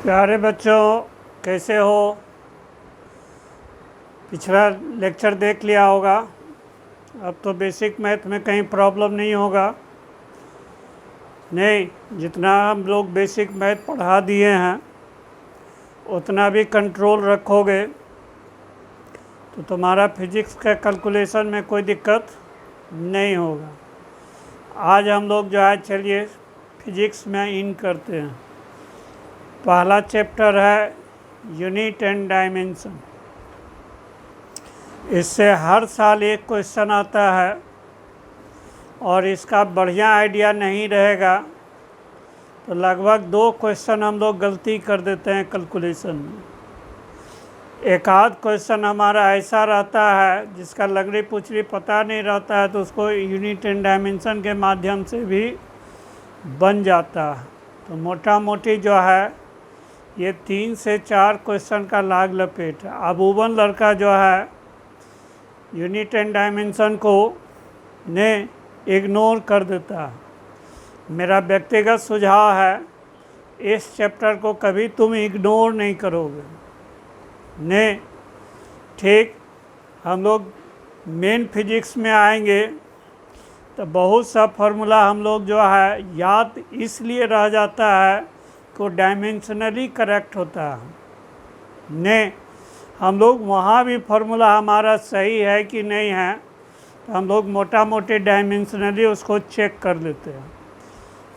प्यारे बच्चों, कैसे हो? पिछला लेक्चर देख लिया होगा। अब तो बेसिक मैथ में कहीं प्रॉब्लम नहीं होगा। नहीं, जितना हम लोग बेसिक मैथ पढ़ा दिए हैं उतना भी कंट्रोल रखोगे तो तुम्हारा फिजिक्स का कैलकुलेशन में कोई दिक्कत नहीं होगा। आज हम लोग जो है चलिए फिजिक्स में इन करते हैं। पहला चैप्टर है यूनिट एंड डायमेंशन। इससे हर साल एक क्वेश्चन आता है और इसका बढ़िया आइडिया नहीं रहेगा तो लगभग 2 क्वेश्चन हम लोग गलती कर देते हैं कैलकुलेशन में। एक आध क्वेश्चन हमारा ऐसा रहता है जिसका लगड़ी पुचड़ी पता नहीं रहता है तो उसको यूनिट एंड डायमेंशन के माध्यम से भी बन जाता है। तो मोटा मोटी जो है ये 3 से 4 क्वेश्चन का लाग लपेट है। अबूबन लड़का जो है यूनिट एंड डायमेंशन को ने इग्नोर कर देता है। मेरा व्यक्तिगत सुझाव है इस चैप्टर को कभी तुम इग्नोर नहीं करोगे ने। ठीक, हम लोग मेन फिजिक्स में आएंगे तो बहुत सा फार्मूला हम लोग जो है याद इसलिए रह जाता है कि डायमेंशनली करेक्ट होता है ने। हम लोग वहाँ भी फार्मूला हमारा सही है कि नहीं है तो हम लोग मोटा मोटे डायमेंशनली उसको चेक कर लेते हैं।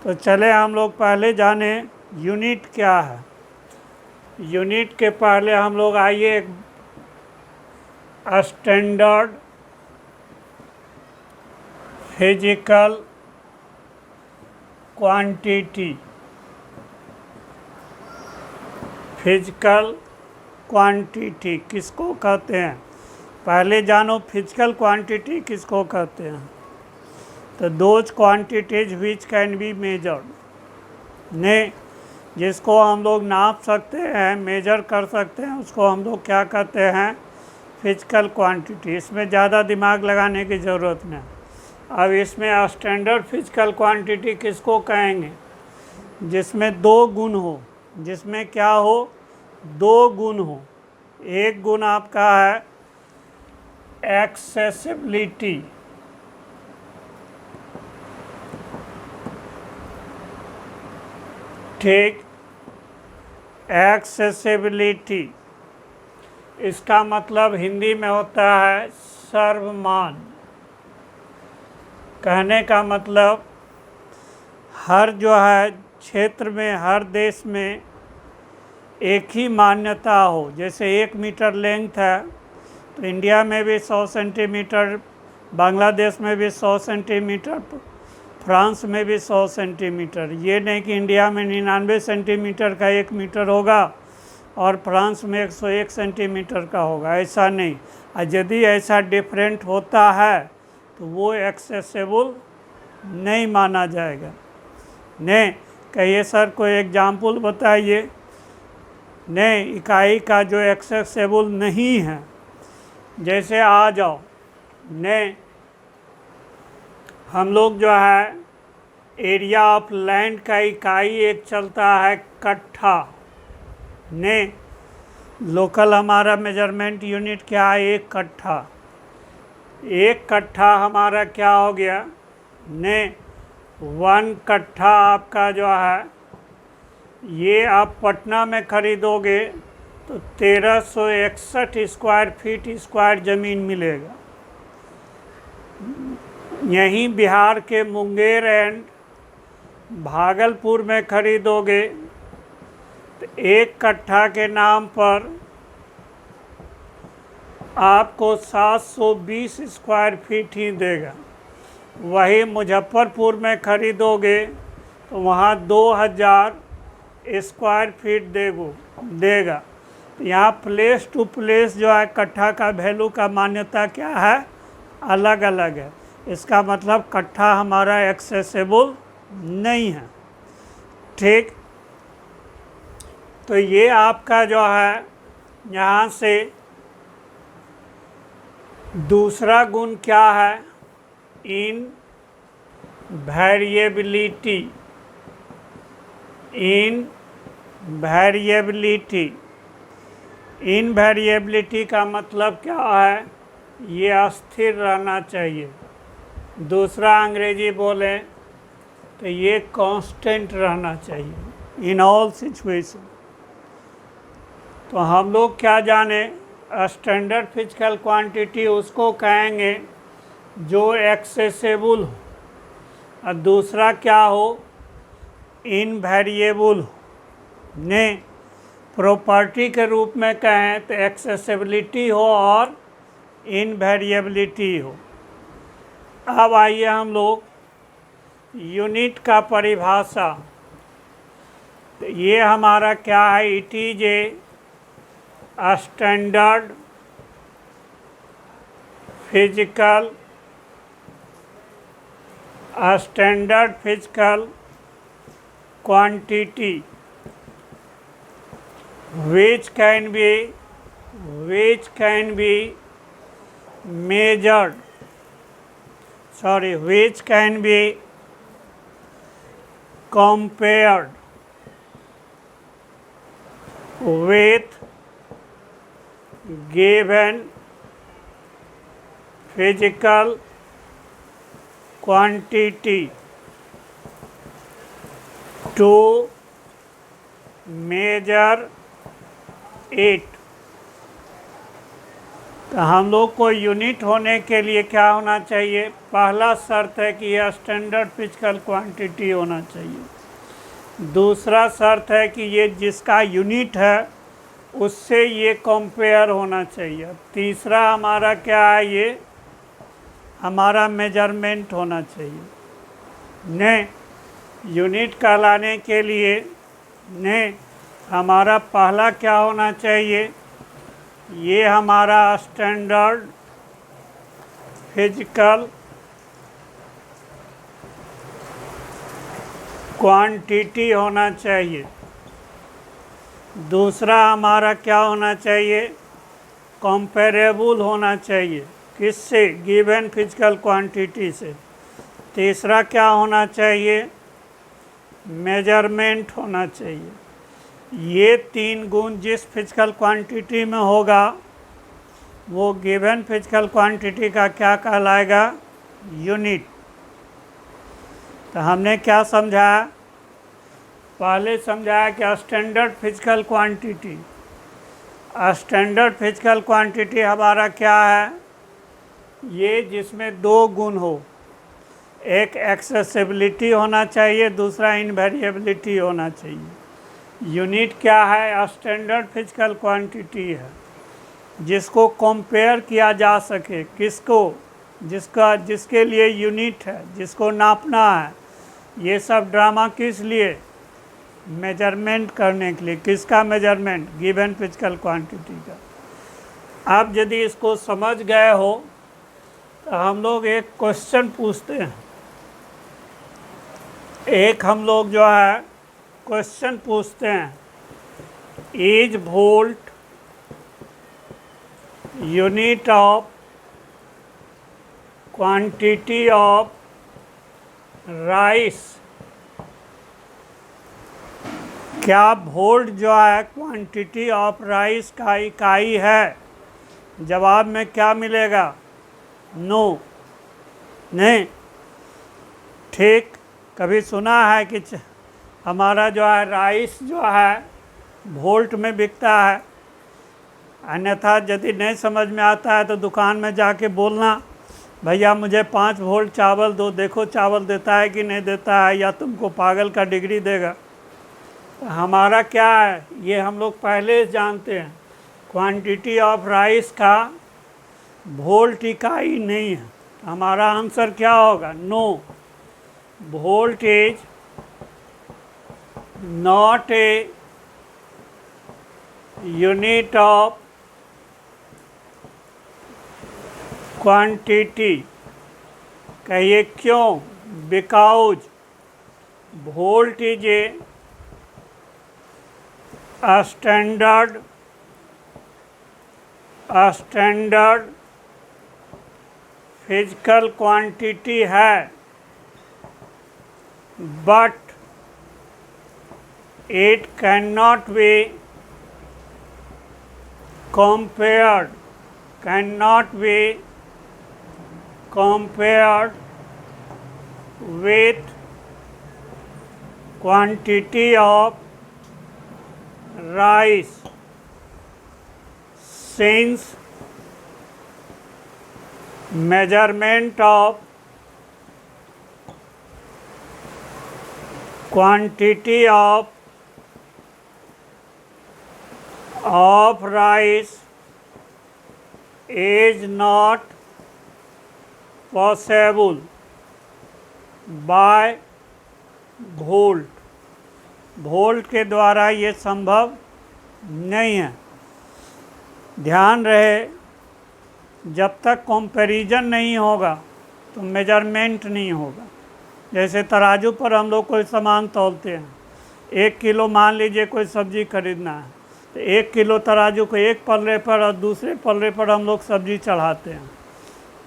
तो चले हम लोग पहले जाने यूनिट क्या है। यूनिट के पहले हम लोग आइए एक standard physical quantity. Physical quantity किसको कहते हैं? पहले जानो फिजिकल क्वांटिटी किसको कहते हैं। तो those quantities which can be measured ने, जिसको हम लोग नाप सकते हैं, मेजर कर सकते हैं, उसको हम लोग क्या कहते हैं? Physical quantity. इसमें ज़्यादा दिमाग लगाने की ज़रूरत नहीं। अब इसमें स्टैंडर्ड फिजिकल क्वांटिटी किसको कहेंगे? जिसमें 2 गुण हो। जिसमें क्या हो? 2 गुण हो। एक गुण आपका है एक्सेसिबिलिटी। ठीक, एक्सेसिबिलिटी इसका मतलब हिंदी में होता है सर्वमान। कहने का मतलब हर जो है क्षेत्र में, हर देश में एक ही मान्यता हो। जैसे 1 मीटर लेंथ है तो इंडिया में भी 100 सेंटीमीटर, बांग्लादेश में भी 100 सेंटीमीटर, फ्रांस में भी 100 सेंटीमीटर। ये नहीं कि इंडिया में 99 सेंटीमीटर का 1 मीटर होगा और फ्रांस में 101 सेंटीमीटर का होगा, ऐसा नहीं। और यदि ऐसा डिफरेंट होता है तो वो एक्सेसिबल नहीं माना जाएगा। नहीं, कहिए सर कोई एग्जाम्पल बताइए। नहीं, इकाई का जो एक्सेसिबल नहीं है। जैसे आ जाओ ने, हम लोग जो है एरिया ऑफ लैंड का इकाई एक चलता है कट्ठा ने। लोकल हमारा मेजरमेंट यूनिट क्या है? 1 कट्ठा। 1 कट्ठा हमारा क्या हो गया ने? 1 कट्ठा आपका जो है ये आप पटना में खरीदोगे तो 1361 स्क्वायर फीट स्क्वायर ज़मीन मिलेगा। यहीं बिहार के मुंगेर एंड भागलपुर में खरीदोगे तो 1 कट्ठा के नाम पर आपको 720 स्क्वायर फीट ही देगा। वही मुजफ्फरपुर में खरीदोगे तो वहाँ 2000 स्क्वायर फीट देगा। तो यहाँ प्लेस टू प्लेस जो है कट्ठा का वैल्यू का मान्यता क्या है? अलग अलग है। इसका मतलब कट्ठा हमारा एक्सेसिबल नहीं है। ठीक, तो ये आपका जो है यहाँ से दूसरा गुण क्या है? इन वेरिएबिलिटी। इन वेरिएबिलिटी। इनवेरिएबिलिटी का मतलब क्या है? ये अस्थिर रहना चाहिए। दूसरा अंग्रेजी बोलें तो ये कांस्टेंट रहना चाहिए इन ऑल सिचुएशन। तो हम लोग क्या जाने, स्टैंडर्ड फिजिकल क्वांटिटी उसको कहेंगे जो एक्सेसिबल हो, और दूसरा क्या हो, इनवेरिएबल हो। ने प्रॉपर्टी के रूप में कहें तो एक्सेसिबिलिटी हो और इनवेरिएबिलिटी हो। अब आइए हम लोग यूनिट का परिभाषा। तो ये हमारा क्या है? It is a standard physical quantity which can be measured, which can be compared with given physical quantity to measure it। तो हम लोग को यूनिट होने के लिए क्या होना चाहिए? पहला शर्त है कि यह स्टैंडर्ड फिजिकल क्वांटिटी होना चाहिए। दूसरा शर्त है कि ये जिसका यूनिट है उससे ये कंपेयर होना चाहिए। तीसरा हमारा क्या है? ये हमारा मेजरमेंट होना चाहिए। ने यूनिट कहलाने के लिए ने हमारा पहला क्या होना चाहिए? ये हमारा स्टैंडर्ड फिजिकल क्वांटिटी होना चाहिए। दूसरा हमारा क्या होना चाहिए? कंपेरेबल होना चाहिए। किससे? गिवन फिजिकल क्वांटिटी से। तीसरा क्या होना चाहिए? मेजरमेंट होना चाहिए। ये तीन गुण जिस फिजिकल क्वांटिटी में होगा वो गिवन फिजिकल क्वांटिटी का क्या कहलाएगा? यूनिट। तो हमने क्या समझाया? पहले समझाया कि स्टैंडर्ड फिजिकल क्वांटिटी हमारा क्या है? ये जिसमें दो गुण हो, एक एक्सेसिबिलिटी होना चाहिए, दूसरा इनवेरिएबिलिटी होना चाहिए। यूनिट क्या है? स्टैंडर्ड फिजिकल क्वांटिटी है जिसको कंपेयर किया जा सके। किसको? जिसके लिए यूनिट है, जिसको नापना है। ये सब ड्रामा किस लिए? मेजरमेंट करने के लिए। किसका मेजरमेंट? गिवन फिजिकल क्वांटिटी का। आप यदि इसको समझ गए हो तो हम लोग एक क्वेश्चन पूछते हैं। एक हम लोग जो है क्वेश्चन पूछते हैं, is volt unit of quantity of rice? क्या वोल्ट जो है क्वांटिटी ऑफ राइस का इकाई है? जवाब में क्या मिलेगा? नो। नहीं। ठीक। कभी सुना है कि हमारा जो है राइस जो है वोल्ट में बिकता है? अन्यथा यदि नहीं समझ में आता है तो दुकान में जाके बोलना, भैया मुझे 5 वोल्ट चावल दो, देखो चावल देता है कि नहीं देता है, या तुमको पागल का डिग्री देगा। तो हमारा क्या है? ये हम लोग पहले जानते हैं, क्वांटिटी ऑफ राइस का वोल्ट इकाई नहीं है। हमारा आंसर क्या होगा? No. Volt is not a unit of quantity. कहिए क्यों? Because volt is a standard physical quantity है, but It cannot be compared, cannot be compared with quantity of rice, since measurement of quantity of rice is not possible by volt, volt के द्वारा ये संभव नहीं है। ध्यान रहे, जब तक कंपैरिजन नहीं होगा तो मेजरमेंट नहीं होगा। जैसे तराजू पर हम लोग कोई सामान तौलते हैं, 1 किलो मान लीजिए कोई सब्ज़ी खरीदना है, तो 1 किलो तराजू को एक पल्ले पर और दूसरे पल्ले पर हम लोग सब्ज़ी चढ़ाते हैं।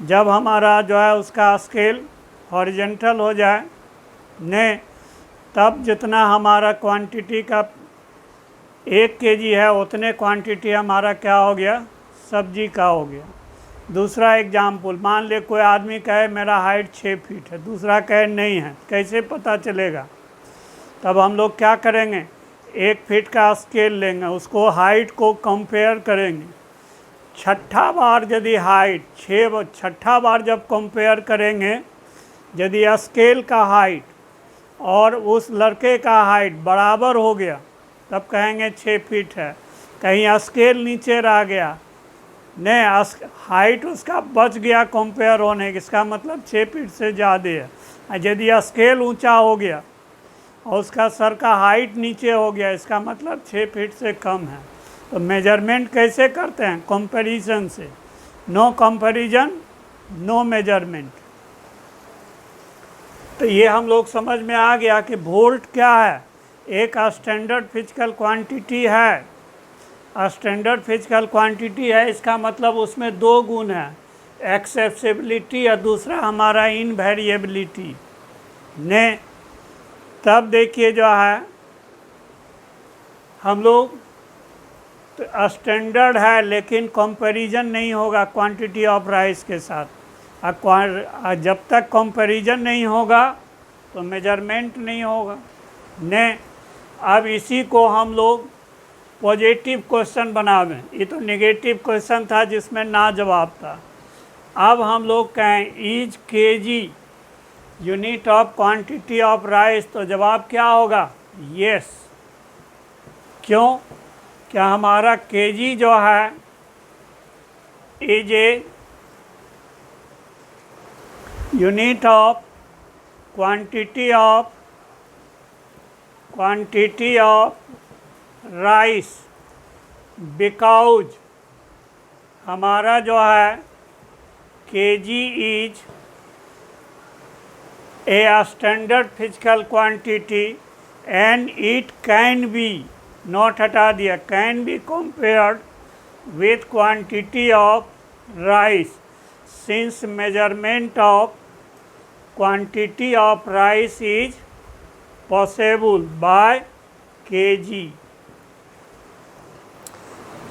जब हमारा जो है उसका स्केल हॉरिजेंटल हो जाए ने, तब जितना हमारा क्वांटिटी का 1 केजी है उतने क्वांटिटी हमारा क्या हो गया, सब्जी का हो गया। दूसरा एग्जाम्पल, मान ले कोई आदमी कहे मेरा हाइट 6 फीट है, दूसरा कहे नहीं है, कैसे पता चलेगा? तब हम लोग क्या करेंगे, 1 फीट का स्केल लेंगे, उसको हाइट को कंपेयर करेंगे। छठा बार यदि हाइट छठा बार जब कंपेयर करेंगे, यदि स्केल का हाइट और उस लड़के का हाइट बराबर हो गया, तब कहेंगे 6 फीट है। कहीं स्केल नीचे रह गया, नहीं हाइट उसका बच गया कंपेयर होने, इसका मतलब 6 फीट से ज़्यादा है। यदि स्केल ऊंचा हो गया और उसका सर का हाइट नीचे हो गया, इसका मतलब 6 फीट से कम है। तो मेजरमेंट कैसे करते हैं? कंपैरिजन से। No comparison no measurement. तो ये हम लोग समझ में आ गया कि वोल्ट क्या है, एक स्टैंडर्ड फिजिकल क्वांटिटी है। स्टैंडर्ड फिजिकल क्वांटिटी है, इसका मतलब उसमें 2 गुण हैं, एक्सेसिबिलिटी और दूसरा हमारा इनवेरिएबिलिटी ने। तब देखिए जो है हम लोग तो स्टैंडर्ड है लेकिन कंपैरिजन नहीं होगा क्वांटिटी ऑफ राइस के साथ। जब तक कंपैरिजन नहीं होगा तो मेजरमेंट नहीं होगा ने। अब इसी को हम लोग पॉजिटिव क्वेश्चन बनावें। ये तो नेगेटिव क्वेश्चन था जिसमें ना जवाब था। अब हम लोग कहें is KG unit of quantity of rice, तो जवाब क्या होगा? यस। क्यों? क्या हमारा केजी जो है is a unit of quantity of rice, because हमारा जो है KG is a standard physical quantity and it can be, not हटा दिया, can be compared with quantity of rice since measurement of quantity of rice is possible by KG.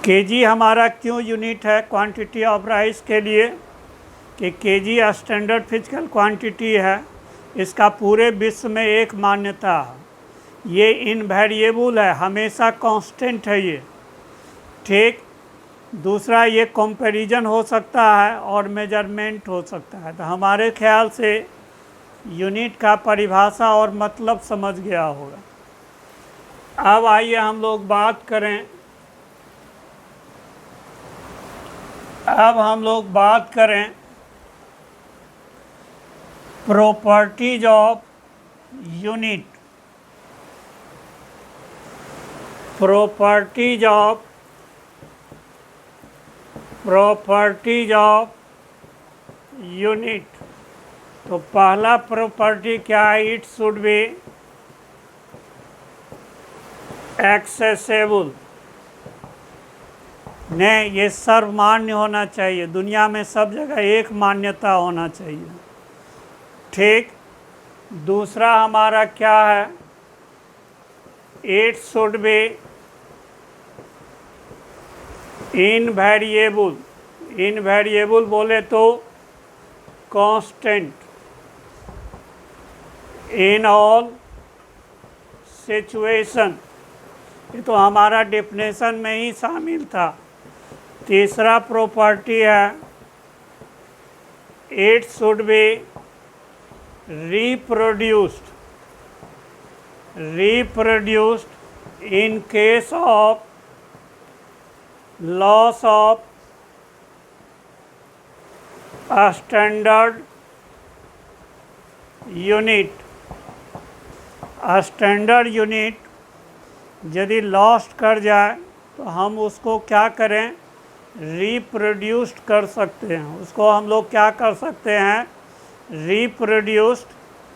KG हमारा क्यों unit है quantity of rice के लिए? कि KG standard physical quantity है, इसका पूरे विश्व में एक मान्यता है। ये इनवेरिएबल है, हमेशा कांस्टेंट है ये, ठीक। दूसरा ये कंपैरिजन हो सकता है और मेजरमेंट हो सकता है। तो हमारे ख्याल से यूनिट का परिभाषा और मतलब समझ गया होगा। अब आइए हम लोग बात करें, properties of unit. Properties of unit. तो पहला प्रॉपर्टी क्या है? It should be accessible. नहीं, ये सर्वमान्य होना चाहिए, दुनिया में सब जगह एक मान्यता होना चाहिए, ठीक। दूसरा हमारा क्या है? it should be invariable, invariable बोले तो constant in all situation, ये तो हमारा डेफिनेशन में ही शामिल था। तीसरा प्रॉपर्टी है it should be reproduced, reproduced in case of loss of a standard unit, a standard unit यदि लॉस्ट कर जाए तो हम उसको क्या करें, रिप्रोड्यूस्ड कर सकते हैं। उसको हम लोग क्या कर सकते हैं, रिप्रोड्यूस्ड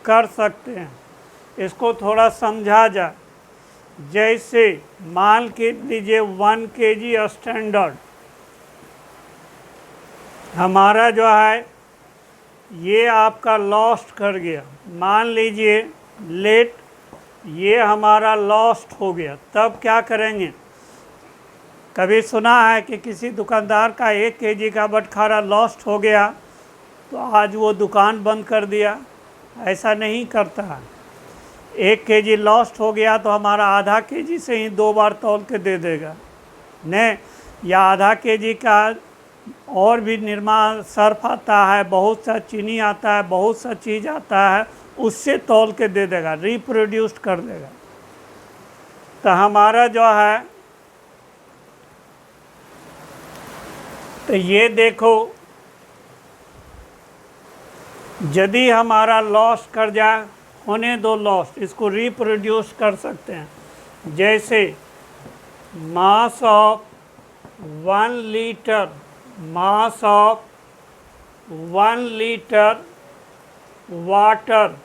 कर सकते हैं। इसको थोड़ा समझा जाए। जैसे मान के लीजिए 1 kg स्टैंडर्ड हमारा जो है ये आपका लॉस्ट कर गया, मान लीजिए लेट ये हमारा लॉस्ट हो गया, तब क्या करेंगे। कभी सुना है कि किसी दुकानदार का 1 kg का बटखारा लॉस्ट हो गया तो आज वो दुकान बंद कर दिया? ऐसा नहीं करता है। 1 kg लॉस्ट हो गया तो हमारा आधा kg से ही 2 बार तौल के दे देगा नहीं, या आधा kg का और भी निरमा सर्फ आता है, बहुत सा चीनी आता है, बहुत सा चीज़ आता है, उससे तौल के दे देगा, रिप्रोड्यूस्ड कर देगा। तो हमारा जो है, तो ये देखो यदि हमारा लॉस कर जाए, होने दो लॉस, इसको रिप्रोड्यूस कर सकते हैं। जैसे mass of 1 litre, mass of 1 litre water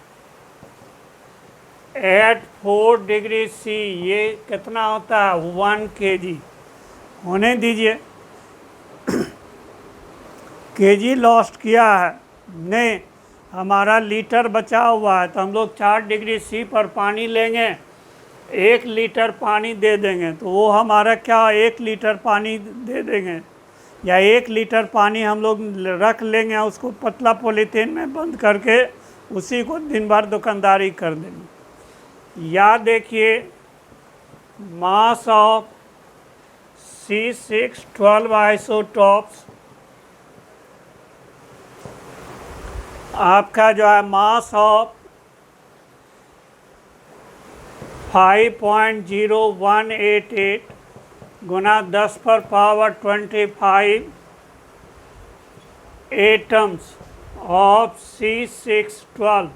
at 4 degree C, ये कितना होता है 1 kg। होने दीजिए kg लॉस्ट किया है, नहीं हमारा लीटर बचा हुआ है, तो हम लोग 4 डिग्री सी पर पानी लेंगे, 1 लीटर पानी दे देंगे, तो वो हमारा क्या 1 लीटर पानी दे देंगे, या 1 लीटर पानी हम लोग रख लेंगे, उसको पतला पॉलीथीन में बंद करके उसी को दिन भर दुकानदारी कर देंगे। या देखिए मास ऑफ C612 आइसोटॉप्स, आपका जो है mass of 5.0188 Guna 10⁻25 atoms of C612,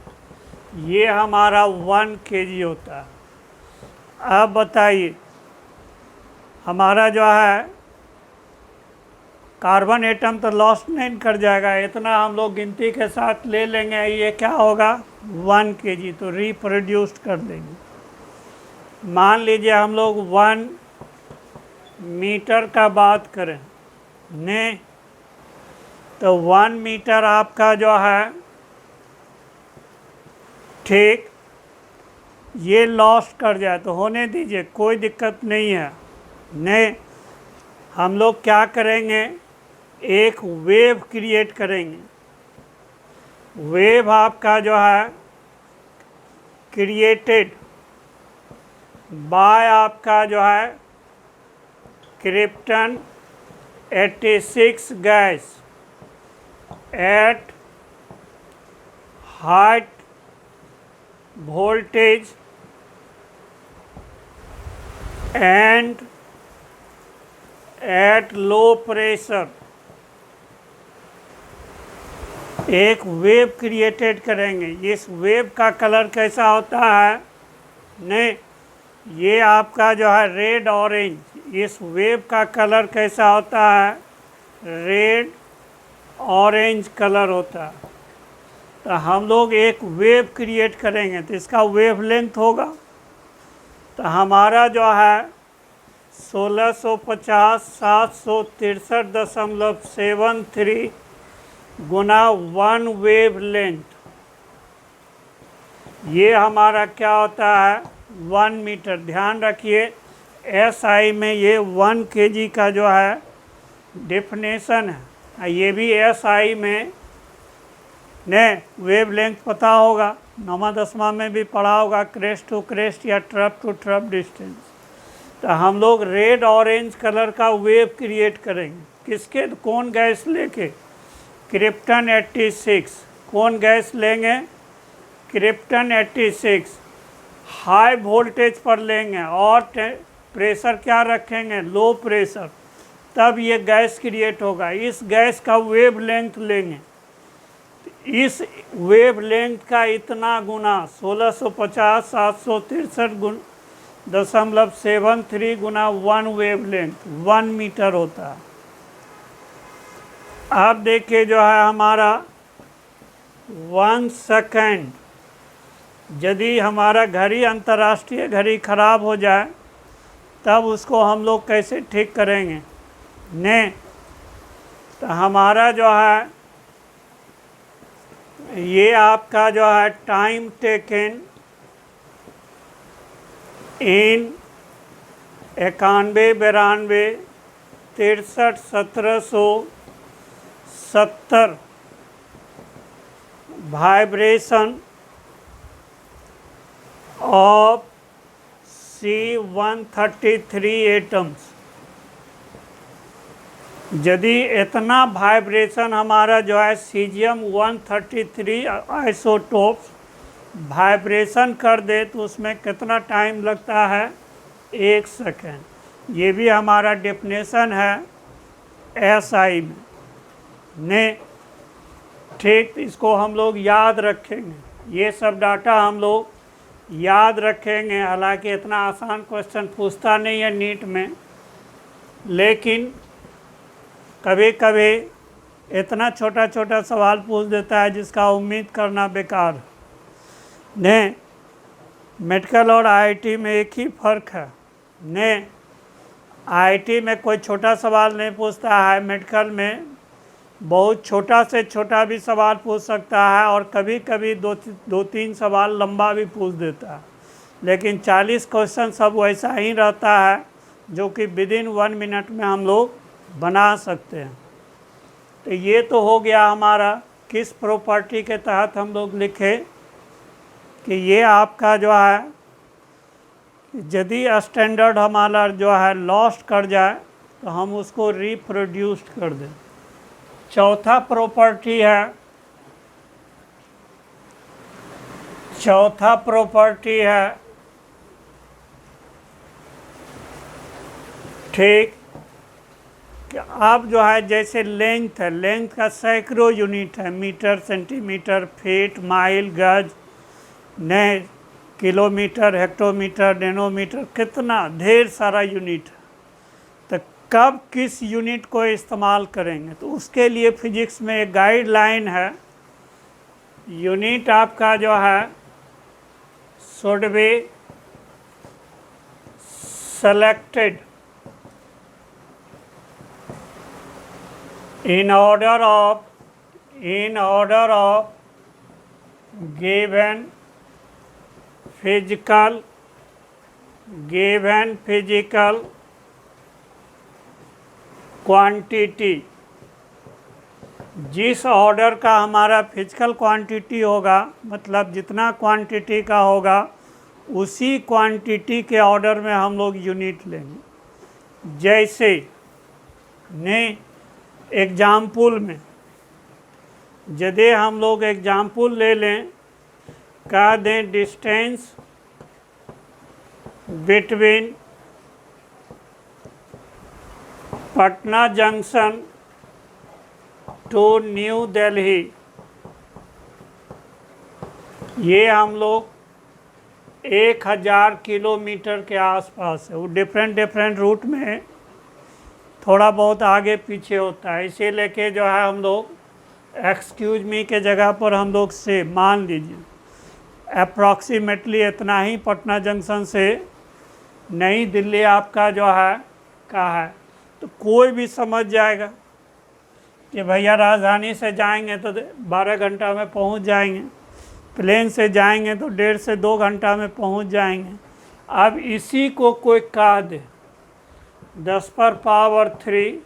ये हमारा 1 kg होता है। अब बताइए हमारा जो है कार्बन एटम तो लॉस्ट नहीं कर जाएगा, इतना हम लोग गिनती के साथ ले लेंगे, ये क्या होगा 1 kg, तो रिप्रोड्यूस्ड कर देंगे। मान लीजिए हम लोग 1 मीटर का बात करें ने, तो 1 मीटर आपका जो है ठीक ये लॉस्ट कर जाए तो होने दीजिए, कोई दिक्कत नहीं है। नहीं हम लोग क्या करेंगे, एक वेव क्रिएट करेंगे। वेव आपका जो है क्रिएटेड बाय आपका जो है krypton 86 gas at high voltage and at low pressure, एक वेव क्रिएटेड करेंगे। इस वेव का कलर कैसा होता है, नहीं ये आपका जो है रेड ऑरेंज, इस वेव का कलर कैसा होता है, रेड ऑरेंज कलर होता है। तो हम लोग एक वेव क्रिएट करेंगे तो इसका वेव लेंथ होगा, तो हमारा जो है 1650 763.73 गुना 1 वेव लेंथ, ये हमारा क्या होता है 1 मीटर। ध्यान रखिए SI में ये 1 kg का जो है डेफिनेशन है। ये भी SI में ने वेवलेंथ पता होगा, 9वां-10वां में भी पढ़ा होगा, क्रेस्ट टू क्रेस्ट या ट्रफ टू ट्रफ डिस्टेंस। तो हम लोग रेड ऑरेंज कलर का वेव क्रिएट करेंगे। किसके? कौन गैस लेके? क्रिप्टन 86। कौन गैस लेंगे? क्रिप्टन 86। हाई वोल्टेज पर लेंगे और प्रेशर क्या रखेंगे? Low pressure. तब ये गैस क्रिएट होगा। इस गैस का वेव लेंथ लेंगे। इस वेव लेंथ का इतना गुना 1650 763.73 गुना 1 वेव लेंथ 1 मीटर होता है। आप देखिए जो है हमारा 1 सेकेंड, यदि हमारा घड़ी अंतर्राष्ट्रीय घड़ी खराब हो जाए तब उसको हम लोग कैसे ठीक करेंगे? ने तो हमारा जो है ये आपका जो है time taken in 91 92 63 1770 vibration of C133 atoms. यदि इतना वाइब्रेशन हमारा जो है सीजियम 133 आइसोटोप्स वाइब्रेशन कर दे तो उसमें कितना टाइम लगता है? 1 सेकेंड। ये भी हमारा डेफिनेशन है SI में ने। ठीक, इसको हम लोग याद रखेंगे। ये सब डाटा हम लोग याद रखेंगे। हालांकि इतना आसान क्वेश्चन पूछता नहीं है नीट में, लेकिन कभी कभी इतना छोटा छोटा सवाल पूछ देता है जिसका उम्मीद करना बेकार ने। मेडिकल और IIT में एक ही फ़र्क है ने। IIT में कोई छोटा सवाल नहीं पूछता है, मेडिकल में बहुत छोटा से छोटा भी सवाल पूछ सकता है और कभी कभी दो तीन सवाल लंबा भी पूछ देता है। लेकिन 40 क्वेश्चन सब वैसा ही रहता है जो कि विदिन 1 मिनट में हम लोग बना सकते हैं। तो ये तो हो गया हमारा किस प्रॉपर्टी के तहत हम लोग लिखे कि ये आपका जो है यदि स्टैंडर्ड हमारा जो है लॉस्ट कर जाए तो हम उसको रिप्रोड्यूस्ड कर दें। चौथा प्रॉपर्टी है ठीक कि आप जो है जैसे लेंथ है, लेंथ का सैकड़ों यूनिट है, मीटर, सेंटीमीटर, फीट, माइल, गज, ने किलोमीटर, हेक्टोमीटर, नैनोमीटर, कितना ढेर सारा यूनिट है। तो कब किस यूनिट को इस्तेमाल करेंगे तो उसके लिए फिजिक्स में एक गाइडलाइन है। यूनिट आपका जो है should be selected in order of given physical quantity. जिस ऑर्डर का हमारा फिजिकल क्वांटिटी होगा, मतलब जितना क्वांटिटी का होगा उसी क्वांटिटी के ऑर्डर में हम लोग यूनिट लेंगे। जैसे ने एग्जाम्पल में यदि हम लोग एग्जाम्पल ले लें, कह दें distance between Patna junction to New Delhi, ये हम लोग 1000 किलोमीटर के आसपास है। वो डिफरेंट रूट में थोड़ा बहुत आगे पीछे होता है। इसे लेके जो है हम लोग एक्सक्यूज मी के जगह पर हम लोग से मान लीजिए अप्रॉक्सीमेटली इतना ही पटना जंक्शन से नई दिल्ली आपका जो है कहाँ है। तो कोई भी समझ जाएगा कि भैया राजधानी से जाएंगे तो 12 घंटा में पहुंच जाएंगे, प्लेन से जाएंगे तो 1.5 से 2 घंटा में पहुंच जाएंगे। अब इसी को कोई कह दे 10⁻³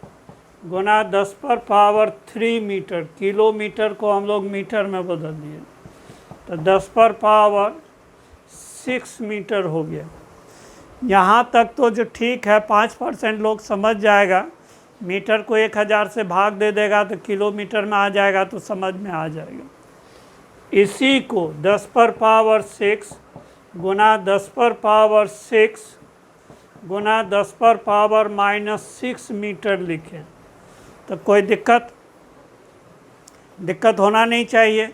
गुना 10⁻³ मीटर, किलोमीटर को हम लोग मीटर में बदल दिए तो 10⁻6 मीटर हो गया। यहाँ तक तो जो ठीक है, 5% लोग समझ जाएगा। मीटर को 1000 से भाग दे देगा तो किलोमीटर में आ जाएगा, तो समझ में आ जाएगा। इसी को 10⁻6 गुना 10⁻6 गुना 10⁻⁻6 मीटर लिखें तो कोई दिक्कत होना नहीं चाहिए।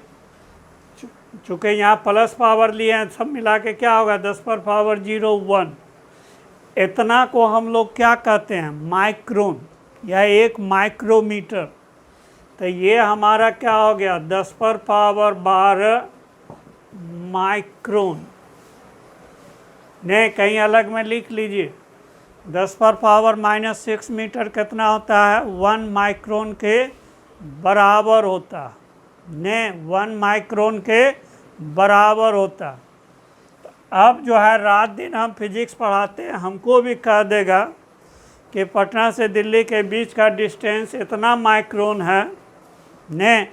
चूँकि यहाँ प्लस पावर लिए हैं, सब मिला के क्या होगा 10⁻01। इतना को हम लोग क्या कहते हैं, माइक्रोन या 1 माइक्रोमीटर। तो ये हमारा क्या हो गया 10⁻12 माइक्रोन। नहीं, कहीं अलग में लिख लीजिए 10⁻⁻6 मीटर कितना होता है, 1 माइक्रोन के बराबर होता। ने 1 माइक्रोन के बराबर होता। अब जो है रात दिन हम फिजिक्स पढ़ाते हैं, हमको भी कह देगा कि पटना से दिल्ली के बीच का डिस्टेंस इतना माइक्रोन है, ने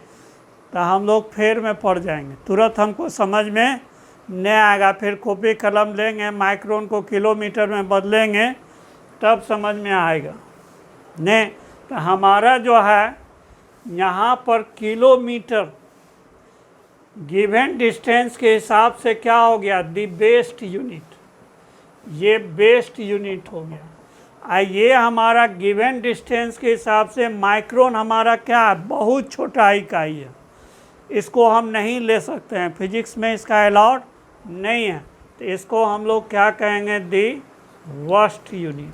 तो हम लोग फेर में पड़ जाएंगे, तुरंत हमको समझ में नहीं आएगा। फिर कॉपी कलम लेंगे, माइक्रोन को किलोमीटर में बदलेंगे, तब समझ में आएगा। ने तो हमारा जो है यहाँ पर किलोमीटर गिवन डिस्टेंस के हिसाब से क्या हो गया, दी बेस्ट यूनिट। ये बेस्ट यूनिट हो गया। ये हमारा गिवन डिस्टेंस के हिसाब से माइक्रोन हमारा क्या है, बहुत छोटा इकाई है। इसको हम नहीं ले सकते हैं, फिजिक्स में इसका अलाउड नहीं है। तो इसको हम लोग क्या कहेंगे, दी वर्स्ट यूनिट।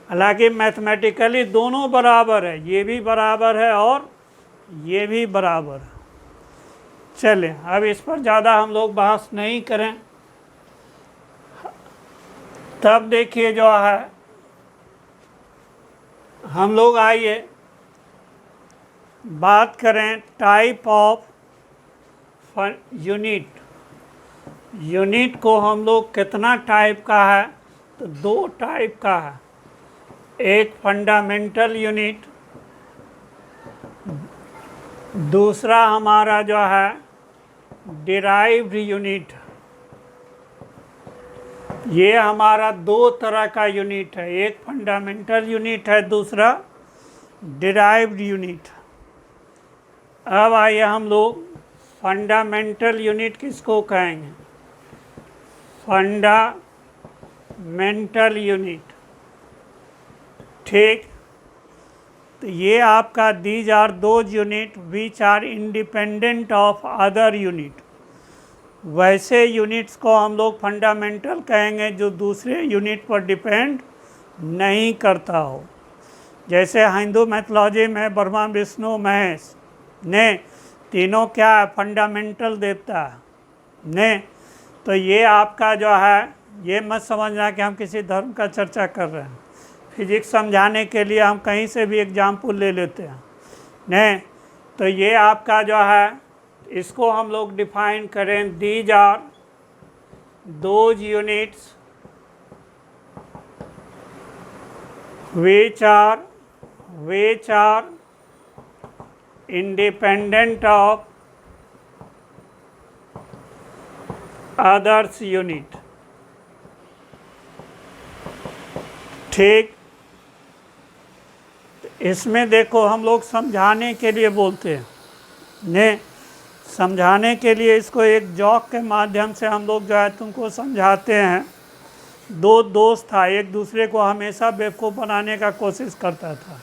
हालांकि मैथमेटिकली दोनों बराबर है, ये भी बराबर है और ये भी बराबर है। चलें, अब इस पर ज़्यादा हम लोग बहस नहीं करें। तब देखिए जो है हम लोग आइए बात करें टाइप ऑफ यूनिट। यूनिट को हम लोग कितना टाइप का है, तो 2 टाइप का है। एक फंडामेंटल यूनिट, दूसरा हमारा जो है डिराइव्ड यूनिट। ये हमारा 2 तरह का यूनिट है, एक फंडामेंटल यूनिट है, दूसरा डिराइव्ड यूनिट। अब आइए हम लोग फंडामेंटल यूनिट किसको कहेंगे, फंडामेंटल यूनिट। ठीक, तो ये आपका these are those unit which are independent of other unit. वैसे यूनिट्स को हम लोग फंडामेंटल कहेंगे जो दूसरे यूनिट पर डिपेंड नहीं करता हो। जैसे हिंदू मैथोलॉजी में ब्रह्मा विष्णु महेश ने तीनों क्या है, फंडामेंटल देवता है। ने तो ये आपका जो है, ये मत समझना कि हम किसी धर्म का चर्चा कर रहे हैं। फिजिक्स समझाने के लिए हम कहीं से भी एग्जाम्पल ले लेते हैं। ने तो ये आपका जो है, इसको हम लोग डिफाइन करें, these are those units which are independent of others unit। ठीक, इसमें देखो हम लोग समझाने के लिए बोलते हैं, ने समझाने के लिए इसको एक जॉक के माध्यम से हम लोग जो है तुमको समझाते हैं। 2 दोस्त था, एक दूसरे को हमेशा बेवकूफ़ बनाने का कोशिश करता था।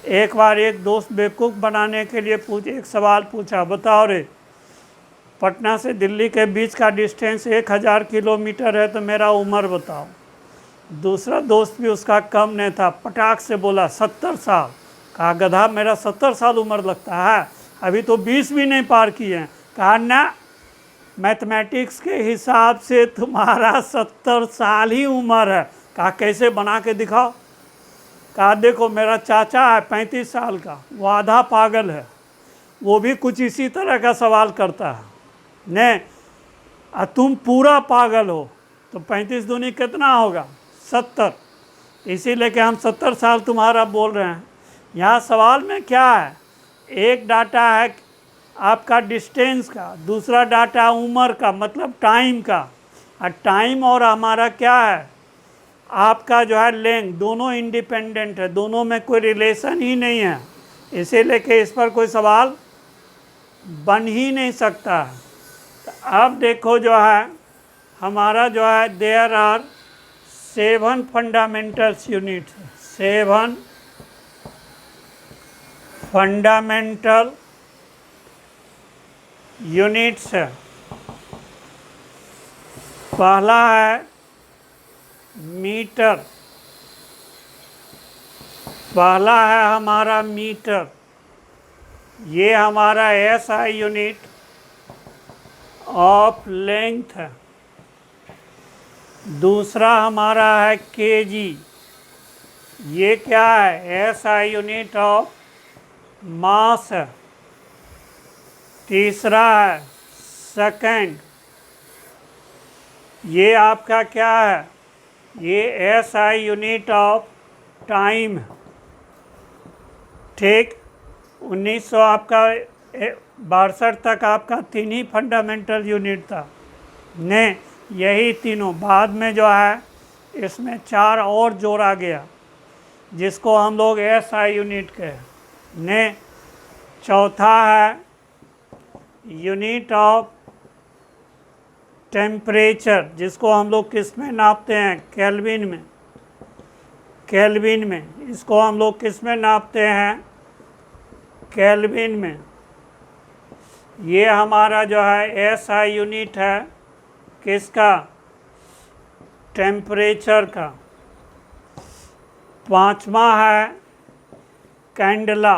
एक बार एक दोस्त बेवकूफ़ बनाने के लिए एक सवाल पूछा, बताओ रे, पटना से दिल्ली के बीच का डिस्टेंस 1000 किलोमीटर है, तो मेरा उम्र बताओ। दूसरा दोस्त भी उसका कम नहीं था, पटाख से बोला 70 साल। कहा गधा, मेरा 70 साल उम्र लगता है, अभी तो 20 भी नहीं पार किए हैं। कहा ना, मैथमेटिक्स के हिसाब से तुम्हारा 70 साल ही उम्र है। कहा कैसे, बना के दिखाओ। कहा देखो, मेरा चाचा है 35 साल का, वो आधा पागल है, वो भी कुछ इसी तरह का सवाल करता है। ने तुम पूरा पागल हो, तो 35 दूनी कितना होगा 70, इसीलिए कि हम 70 साल तुम्हारा बोल रहे हैं। यहाँ सवाल में क्या है, एक डाटा है आपका डिस्टेंस का, दूसरा डाटा उम्र का मतलब टाइम का, और टाइम और हमारा क्या है आपका जो है लेंथ, दोनों इंडिपेंडेंट है, दोनों में कोई रिलेशन ही नहीं है, इसीलिए कि इस पर कोई सवाल बन ही नहीं सकता है। तो अब देखो जो है हमारा जो है there are 7 fundamentals units, 7 fundamental units है। पहला है मीटर, पहला है हमारा मीटर, ये हमारा SI यूनिट ऑफ लेंथ है। दूसरा हमारा है kg, ये क्या है SI यूनिट ऑफ मास है। तीसरा है सेकंड, ये आपका क्या है, ये SI यूनिट ऑफ टाइम है। ठीक, 1900 आपका 62 तक आपका 3 ही फंडामेंटल यूनिट था ने, यही तीनों, बाद में जो है इसमें 4 और जोड़ा गया जिसको हम लोग SI यूनिट कहे ने। चौथा है यूनिट ऑफ टेम्परेचर, जिसको हम लोग किस में नापते हैं, केल्विन में, केल्विन में, इसको हम लोग किस में नापते हैं, केल्विन में। ये हमारा जो है SI यूनिट है किसका, टेम्परेचर का। पांचवा है कैंडला,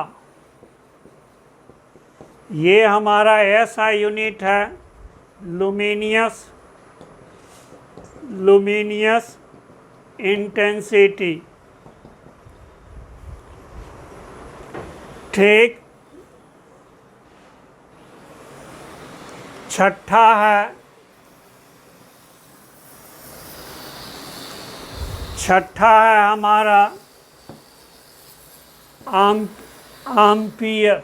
ये हमारा SI यूनिट है लुमिनियस, लुमिनियस इंटेंसिटी। ठीक, छठा है, छठा है हमारा आम्पियर,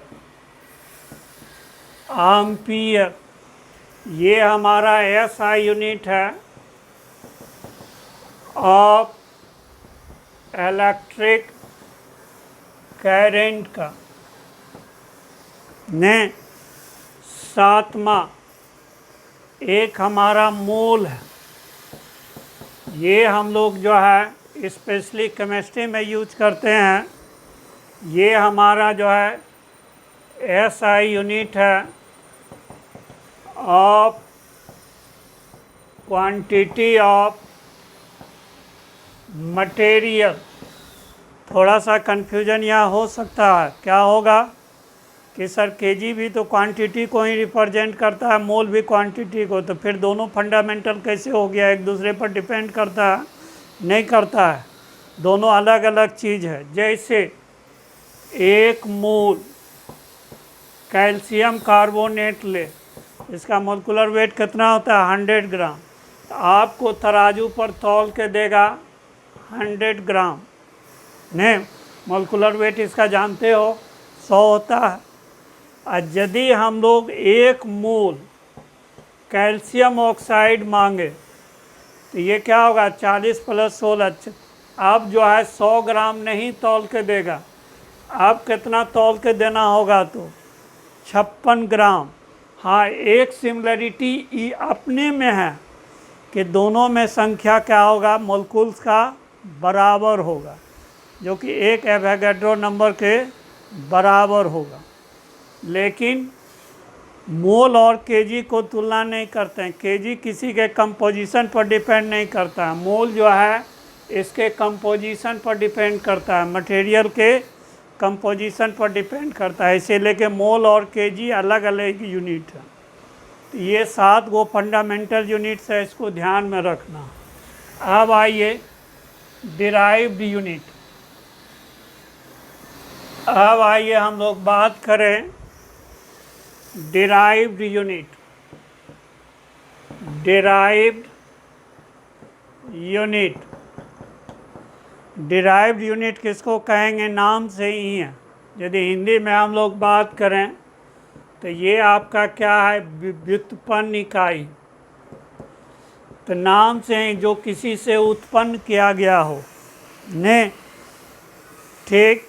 आम्पियर, ये हमारा SI यूनिट है ऑफ इलेक्ट्रिक करंट का ने। सातवां एक हमारा मोल है, ये हम लोग जो है स्पेशली केमिस्ट्री में यूज करते हैं। ये हमारा जो है SI यूनिट है ऑफ क्वांटिटी ऑफ मटेरियल। थोड़ा सा कन्फ्यूजन यहाँ हो सकता है, क्या होगा कि सर kg भी तो क्वांटिटी को ही रिप्रेजेंट करता है, मोल भी क्वांटिटी को, तो फिर दोनों फंडामेंटल कैसे हो गया, एक दूसरे पर डिपेंड करता है, नहीं करता है, दोनों अलग अलग चीज़ है। जैसे एक मोल कैल्शियम कार्बोनेट ले, इसका मोलिकुलर वेट कितना होता है 100 ग्राम, तो आपको तराजू पर तौल के देगा 100 ग्राम ने, मोलिकुलर वेट इसका जानते हो 100 होता है। और यदि हम लोग 1 मोल कैल्शियम ऑक्साइड मांगे तो ये क्या होगा 40 + 16, अब जो है 100 ग्राम नहीं तौल के देगा, अब कितना तौल के देना होगा तो 56 ग्राम। हाँ, एक सिमिलरिटी अपने में है कि दोनों में संख्या क्या होगा, मोलकुल्स का बराबर होगा, जो कि एक एवोगाड्रो नंबर के बराबर होगा। लेकिन मोल और kg को तुलना नहीं करते हैं, kg किसी के कंपोजिशन पर डिपेंड नहीं करता है, मोल जो है इसके कंपोजिशन पर डिपेंड करता है, मटेरियल के कंपोजिशन पर डिपेंड करता है, इसीलिए कि मोल और kg अलग अलग यूनिट है। तो ये 7 गो फंडामेंटल यूनिट्स है, इसको ध्यान में रखना। अब आइए डिराइव्ड यूनिट, अब आइए हम लोग बात करें derived unit. Derived unit. Derived unit किसको कहेंगे? नाम से ही है। यदि हिंदी में हम लोग बात करें तो ये आपका क्या है? व्युत्पन्न इकाई। तो नाम से ही जो किसी से उत्पन्न किया गया हो ने, ठीक।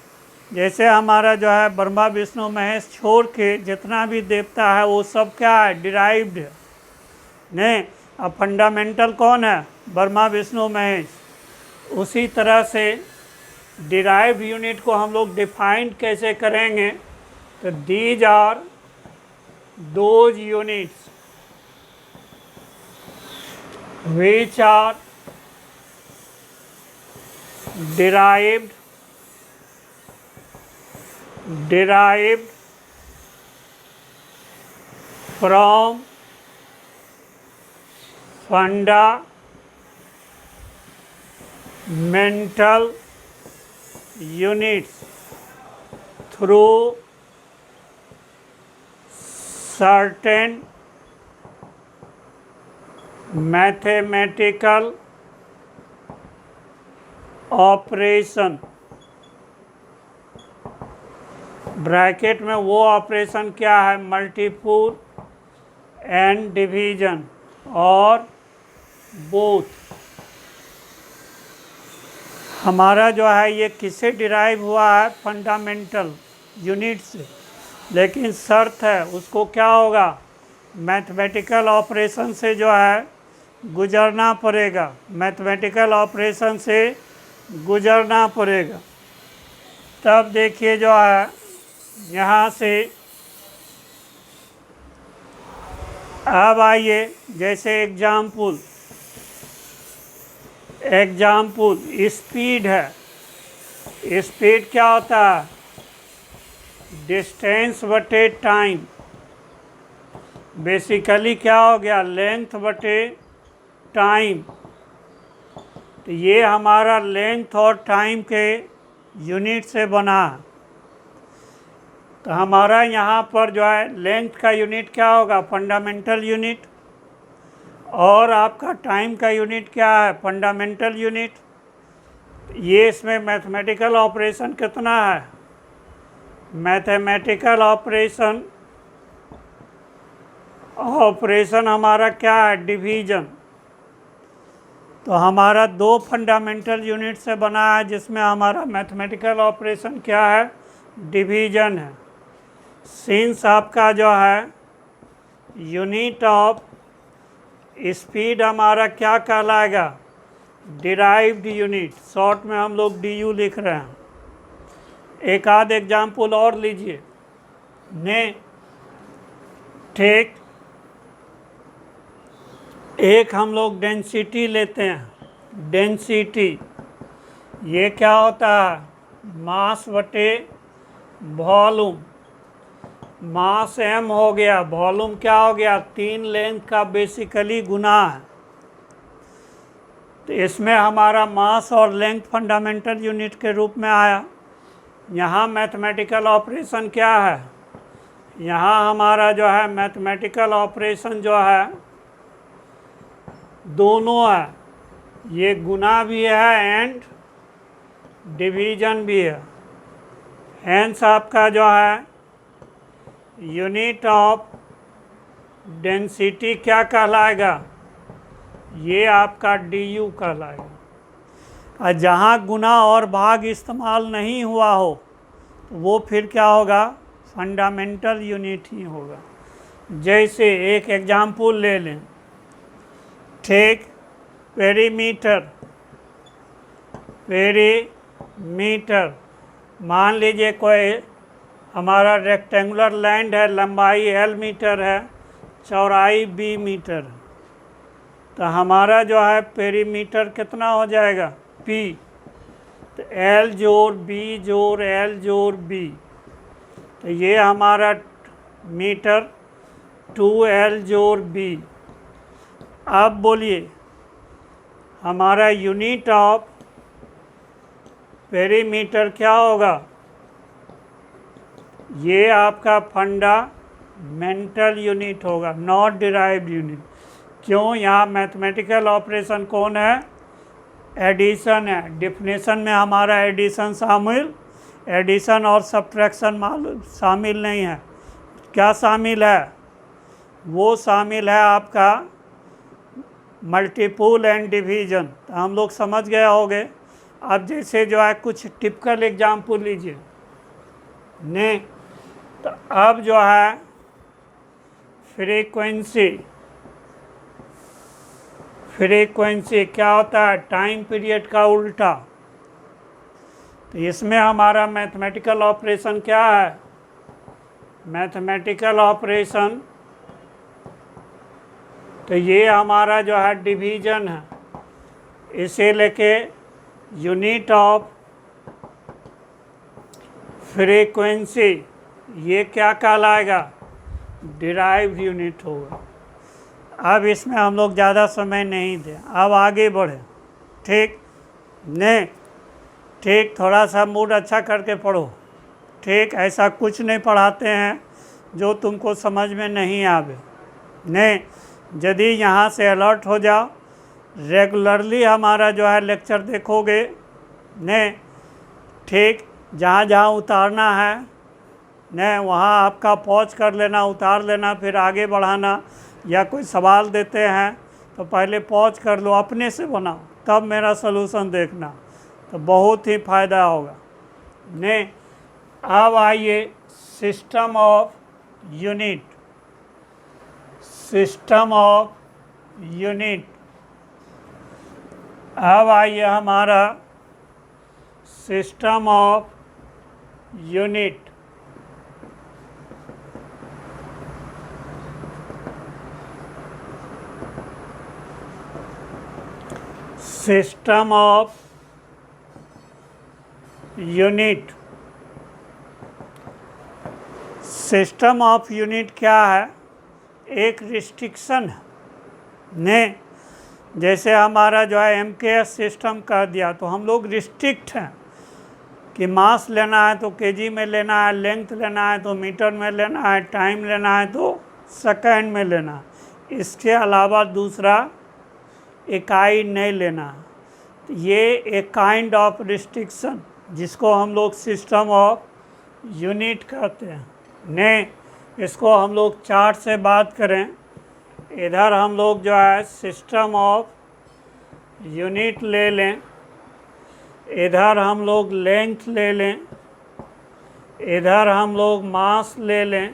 जैसे हमारा जो है ब्रह्मा विष्णु महेश छोड़ के जितना भी देवता है वो सब क्या है? डिराइव्ड है ने। अब फंडामेंटल कौन है? ब्रह्मा विष्णु महेश। उसी तरह से डिराइव्ड यूनिट को हम लोग डिफाइन कैसे करेंगे? तो these are those units which are derived from fundamental units through certain mathematical operation. Bracket में वो ऑपरेशन क्या है? मल्टीपुल एंड डिवीजन और बोथ। हमारा जो है ये किससे डिराइव हुआ है? फंडामेंटल यूनिट से। लेकिन शर्त है उसको क्या होगा? मैथमेटिकल ऑपरेशन से जो है गुजरना पड़ेगा। मैथमेटिकल ऑपरेशन से गुजरना पड़ेगा। तब देखिए जो है यहाँ से अब आइए, जैसे एग्जाम्पल स्पीड है। स्पीड क्या होता है? डिस्टेंस बटे टाइम। बेसिकली क्या हो गया? लेंथ बटे टाइम। तो ये हमारा लेंथ और टाइम के यूनिट से बना है। तो हमारा यहाँ पर जो है लेंथ का यूनिट क्या होगा? Fundamental unit. और आपका टाइम का यूनिट क्या है? Fundamental unit. ये इसमें मैथमेटिकल ऑपरेशन कितना है? मैथमेटिकल ऑपरेशन हमारा क्या है? डिवीजन। तो हमारा दो फंडामेंटल यूनिट से बना है जिसमें हमारा मैथमेटिकल ऑपरेशन क्या है? डिवीजन है। सिंस आपका जो है यूनिट ऑफ स्पीड हमारा क्या कहलाएगा? Derived unit. शॉर्ट में हम लोग DU लिख रहे हैं। एक आध एग्जाम्पल और लीजिए ने, ठीक। एक हम लोग डेंसिटी लेते हैं। डेंसिटी ये क्या होता है? मास बटे वॉल्यूम। मास m हो गया, वॉल्यूम क्या हो गया? 3 लेंथ का बेसिकली गुना है। तो इसमें हमारा मास और लेंथ फंडामेंटल यूनिट के रूप में आया। यहाँ मैथमेटिकल ऑपरेशन क्या है? यहाँ हमारा जो है मैथमेटिकल ऑपरेशन जो है दोनों है। ये गुना भी है एंड डिवीजन भी है। हेंस आपका जो है यूनिट ऑफ डेंसिटी क्या कहलाएगा? ये आपका DU कहलाएगा। और जहाँ गुना और भाग इस्तेमाल नहीं हुआ हो तो वो फिर क्या होगा? फंडामेंटल यूनिट ही होगा। जैसे एक एग्जाम्पल ले लें, ठीक। पेरीमीटर मान लीजिए कोई हमारा रेक्टेंगुलर लैंड है, लंबाई L मीटर है, चौड़ाई B मीटर। तो हमारा जो है पेरीमीटर कितना हो जाएगा? P। तो L जोड़ B जोड़ L जोड़ B। तो ये हमारा मीटर 2L जोड़ B। अब बोलिए हमारा यूनिट ऑफ पेरीमीटर क्या होगा? ये आपका फंडामेंटल यूनिट होगा, नॉट डिराइव्ड यूनिट। क्यों? यहाँ मैथमेटिकल ऑपरेशन कौन है? एडिशन है। डिफिनेशन में हमारा एडिशन शामिल, एडिशन और सब्ट्रैक्शन शामिल नहीं है। क्या शामिल है? वो शामिल है आपका मल्टीपुल एंड डिवीजन। तो हम लोग समझ गए होंगे। अब जैसे जो है कुछ टिपिकल एग्जाम्पल लीजिए ने, तो अब जो है फ्रीक्वेंसी क्या होता है? टाइम पीरियड का उल्टा। तो इसमें हमारा मैथमेटिकल ऑपरेशन क्या है? मैथमेटिकल ऑपरेशन, तो ये हमारा जो है डिवीजन है। इसे लेके यूनिट ऑफ फ्रीक्वेंसी, ये क्या कहलाएगा? डिराइव्ड यूनिट होगा। अब इसमें हम लोग ज़्यादा समय नहीं दें, अब आगे बढ़े। ठीक ने? ठीक, थोड़ा सा मूड अच्छा करके पढ़ो। ठीक, ऐसा कुछ नहीं पढ़ाते हैं जो तुमको समझ में नहीं आवे। नहीं, यदि यहाँ से अलर्ट हो जाओ, रेगुलरली हमारा जो है लेक्चर देखोगे ने, ठीक, जहाँ जहाँ उतारना है ने वहाँ आपका पॉज कर लेना, उतार लेना, फिर आगे बढ़ाना। या कोई सवाल देते हैं तो पहले पॉज कर लो, अपने से बनाओ, तब मेरा सलूशन देखना, तो बहुत ही फ़ायदा होगा ने। अब आइए system of unit, system of unit. अब आइए हमारा system of unit. System of unit, system of unit क्या है? एक रिस्ट्रिक्शन है ने। जैसे हमारा जो है MKS सिस्टम कर दिया, तो हम लोग रिस्ट्रिक्ट हैं कि मास लेना है तो केजी में लेना है, लेंथ लेना है तो मीटर में लेना है, टाइम लेना है तो सेकंड में लेना है। इसके अलावा दूसरा इकाई नहीं लेना है। तो ये एक काइंड ऑफ रिस्ट्रिक्शन, जिसको हम लोग सिस्टम ऑफ यूनिट कहते हैं ने। इसको हम लोग चार्ट से बात करें, इधर हम लोग जो है सिस्टम ऑफ यूनिट ले लें, इधर हम लोग लेंथ ले लें, इधर हम लोग मास ले लें,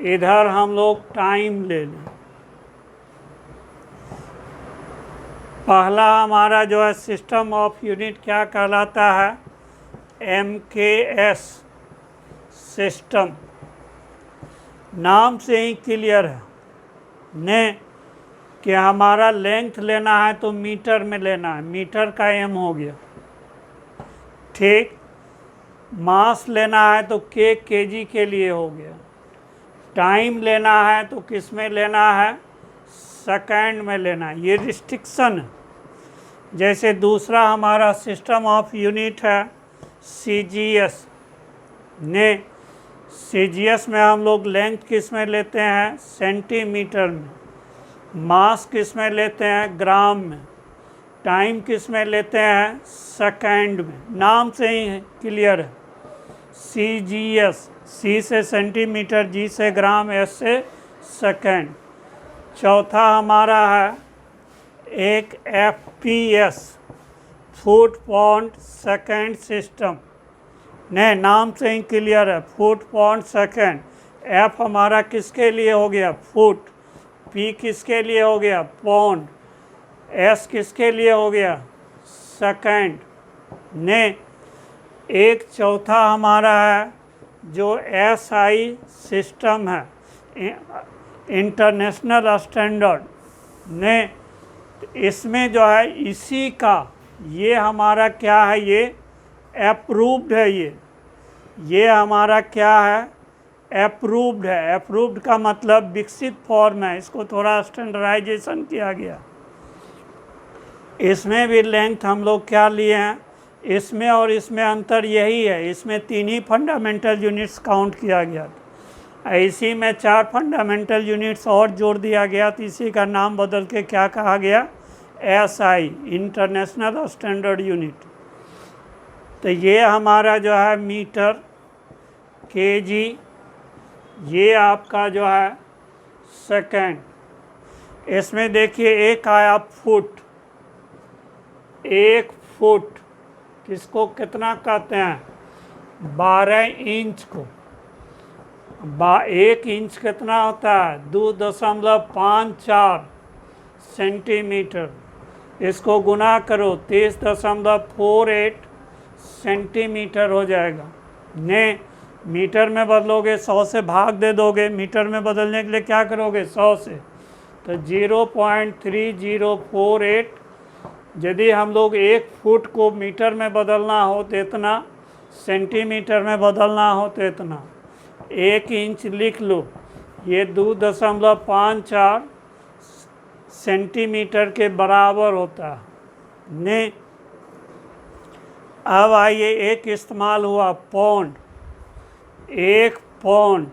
इधर हम लोग टाइम ले लें। पहला हमारा जो है सिस्टम ऑफ यूनिट क्या कहलाता है? MKS system. नाम से ही क्लियर है ने कि हमारा लेंथ लेना है तो मीटर में लेना है, मीटर का M हो गया। ठीक, मास लेना है तो केजी के लिए हो गया। टाइम लेना है तो किस में लेना है? सेकंड में लेना है। ये रिस्ट्रिक्शन है। जैसे दूसरा हमारा सिस्टम ऑफ यूनिट है CGS ने। CGS में हम लोग लेंथ किस में लेते हैं? सेंटीमीटर में। मास किस में लेते हैं? ग्राम में। टाइम किस में लेते हैं? सेकंड में। नाम से ही क्लियर है। CGS, C से सेंटीमीटर, G से ग्राम, S से सेकंड। चौथा हमारा है एक FPS, foot pound second system ने। नाम से ही क्लियर है, फुट पाउंड सेकंड। F हमारा किसके लिए हो गया? फुट। P किसके लिए हो गया? पाउंड। S किसके लिए हो गया? सेकंड ने। एक चौथा हमारा है जो SI सिस्टम है, इंटरनेशनल स्टैंडर्ड ने। इसमें जो है इसी का ये हमारा क्या है? ये अप्रूव्ड है। ये हमारा क्या है? अप्रूव्ड है। अप्रूव्ड का मतलब विकसित फॉर्म है। इसको थोड़ा स्टैंडर्डाइजेशन किया गया। इसमें भी लेंथ हम लोग क्या लिए हैं? इसमें और इसमें अंतर यही है, इसमें 3 ही फंडामेंटल यूनिट्स काउंट किया गया था। इसी में 4 फंडामेंटल यूनिट्स और जोड़ दिया गया, तो इसी का नाम बदल के क्या कहा गया? SI international standard unit. तो ये हमारा जो है मीटर, केजी, ये आपका जो है सेकेंड। इसमें देखिए एक आया फुट। 1 फुट किसको कितना कहते हैं? 12 इंच को। 1 इंच कितना होता है? 2.54 सेंटीमीटर। इसको गुना करो 30.48 सेंटीमीटर हो जाएगा। ने मीटर में बदलोगे 100 से भाग दे दोगे। मीटर में बदलने के लिए क्या करोगे? 100 से। तो 0.3048। यदि हम लोग 1 फुट को मीटर में बदलना हो तो इतना, सेंटीमीटर में बदलना हो तो इतना। 1 इंच लिख लो, ये 2.54 सेंटीमीटर के बराबर होता है। ने अब आइए एक इस्तेमाल हुआ पौंड। 1 पौंड,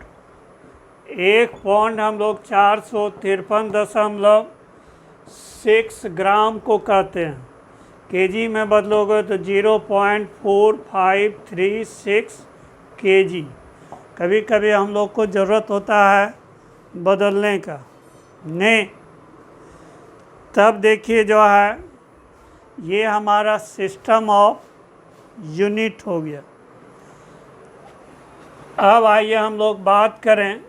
1 पौंड हम लोग 453.6 ग्राम को कहते हैं। केजी में बदलोगे तो 0.4536 केजी। कभी कभी हम लोग को ज़रूरत होता है बदलने का। ने तब देखिए जो है ये हमारा सिस्टम ऑफ यूनिट हो गया। अब आइए हम लोग बात करें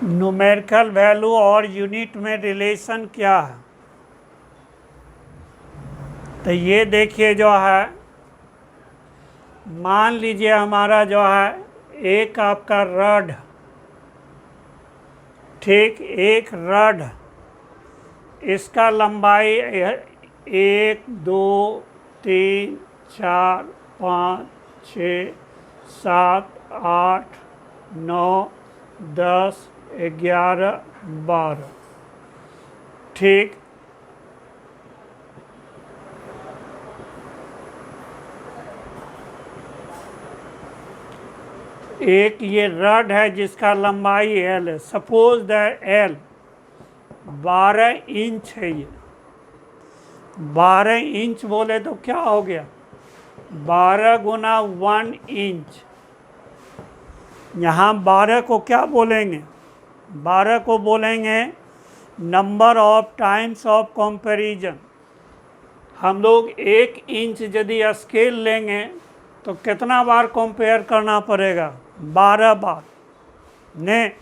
न्यूमेरिकल वैल्यू और यूनिट में रिलेशन क्या है। तो ये देखिए जो है, मान लीजिए हमारा जो है एक आपका रड, ठीक, एक रड, इसका लंबाई 1 2 3 4 5 6 7 8 9 10 11 12, ठीक। एक ये रड है जिसका लंबाई L है। सपोज दैट L 12 इंच है। ये 12 इंच बोले तो क्या हो गया? 12 गुना 1 इंच। यहाँ 12 को क्या बोलेंगे? 12 को बोलेंगे number of times of comparison. हम लोग 1 इंच यदि स्केल लेंगे तो कितना बार कंपेयर करना पड़ेगा? 12 बार। ने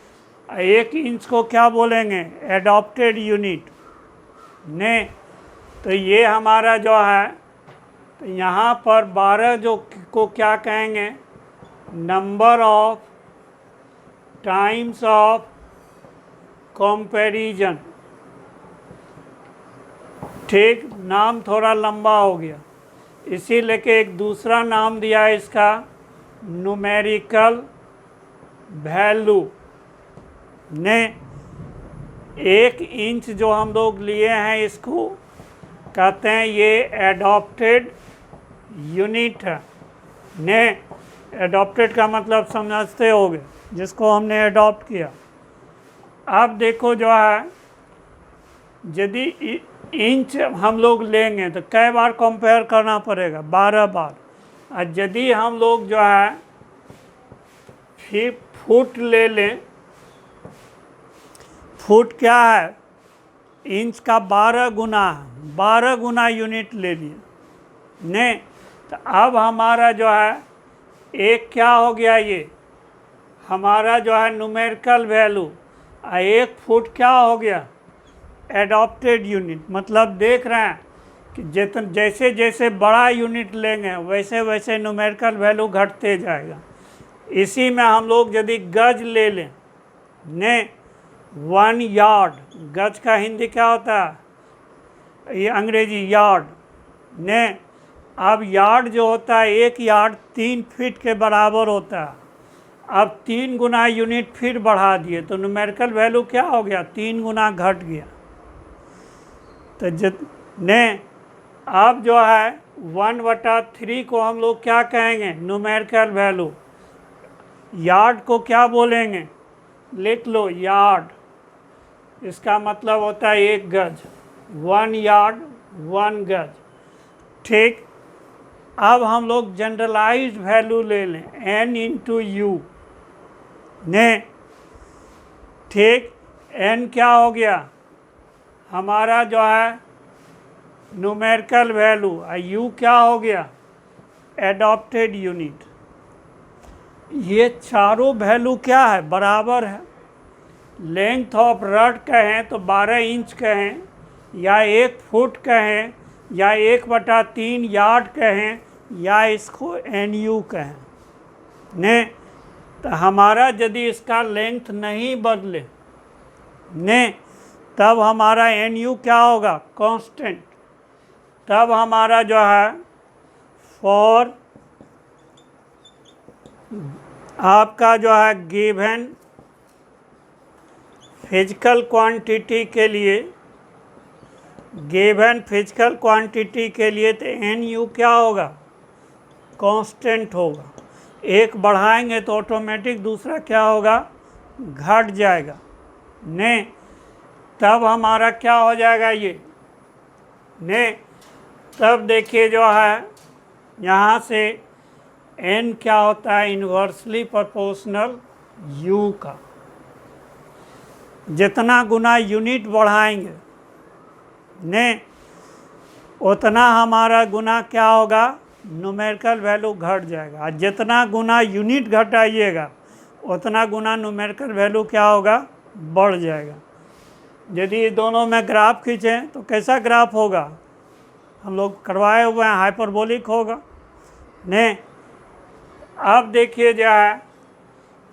1 इंच को क्या बोलेंगे? Adopted unit. ने तो ये हमारा जो है, तो यहाँ पर 12 जो को क्या कहेंगे? Number of times of comparison, ठीक। नाम थोड़ा लंबा हो गया, इसी लेके एक दूसरा नाम दिया इसका न्यूमेरिकल वैल्यू। ने 1 इंच जो हम लोग लिए हैं इसको कहते हैं ये एडॉप्टेड यूनिट है। ने एडॉप्टेड का मतलब समझते होगे, जिसको हमने एडॉप्ट किया। अब देखो जो है, यदि इंच हम लोग लेंगे तो कई बार कंपेयर करना पड़ेगा? 12 बार। और यदि हम लोग जो है फिर फुट ले लें, फुट क्या है? इंच का 12 गुना, 12 गुना यूनिट ले लिए। ने तो अब हमारा जो है एक क्या हो गया? ये हमारा जो है न्यूमेरिकल वैल्यू। 1 फुट क्या हो गया? Adopted unit. मतलब देख रहे हैं कि जैसे जैसे बड़ा यूनिट लेंगे वैसे वैसे न्यूमेरिकल वैल्यू घटते जाएगा। इसी में हम लोग यदि गज ले लें, ने 1 यार्ड, गज का हिंदी क्या होता है? ये अंग्रेजी यार्ड। ने अब यार्ड जो होता है, 1 यार्ड 3 फीट के बराबर होता है। अब 3 गुना यूनिट फिर बढ़ा दिए तो न्यूमेरिकल वैल्यू क्या हो गया? 3 गुना घट गया। तो ने अब जो है 1/3 को हम लोग क्या कहेंगे? Numerical value. यार्ड को क्या बोलेंगे? लिख लो यार्ड, इसका मतलब होता है 1 गज, 1 यार्ड 1 गज। ठीक, अब हम लोग जनरलाइज्ड वैल्यू ले लें n इंटू यू ने। ठीक, n क्या हो गया हमारा जो है न्यूमेरिकल वैल्यू, u क्या हो गया एडॉप्टेड यूनिट। ये चारों वैल्यू क्या है बराबर है। लेंथ ऑफ रड कहें तो 12 इंच कहें, या 1 फुट कहें, या 1/3 यार्ड कहें, या इसको NU कहें ने। तो हमारा यदि इसका लेंथ नहीं बदले ने, तब हमारा NU क्या होगा कांस्टेंट। तब हमारा जो है फॉर आपका जो है गिवन फिजिकल क्वांटिटी के लिए, गिवन फिजिकल क्वांटिटी के लिए तो NU क्या होगा कांस्टेंट होगा। एक बढ़ाएंगे तो ऑटोमेटिक दूसरा क्या होगा घट जाएगा ने। तब हमारा क्या हो जाएगा ये ने। तब देखिए जो है यहाँ से n क्या होता है इन्वर्सली प्रोपोर्शनल u का। जितना गुना यूनिट बढ़ाएंगे ने, उतना हमारा गुना क्या होगा न्यूमेरिकल वैल्यू घट जाएगा। और जितना गुना यूनिट घटाइएगा उतना गुना न्यूमेरिकल वैल्यू क्या होगा बढ़ जाएगा। यदि दोनों में ग्राफ खींचें तो कैसा ग्राफ होगा, हम लोग करवाए हुए हैं हाइपरबोलिक होगा ने। अब देखिए जो है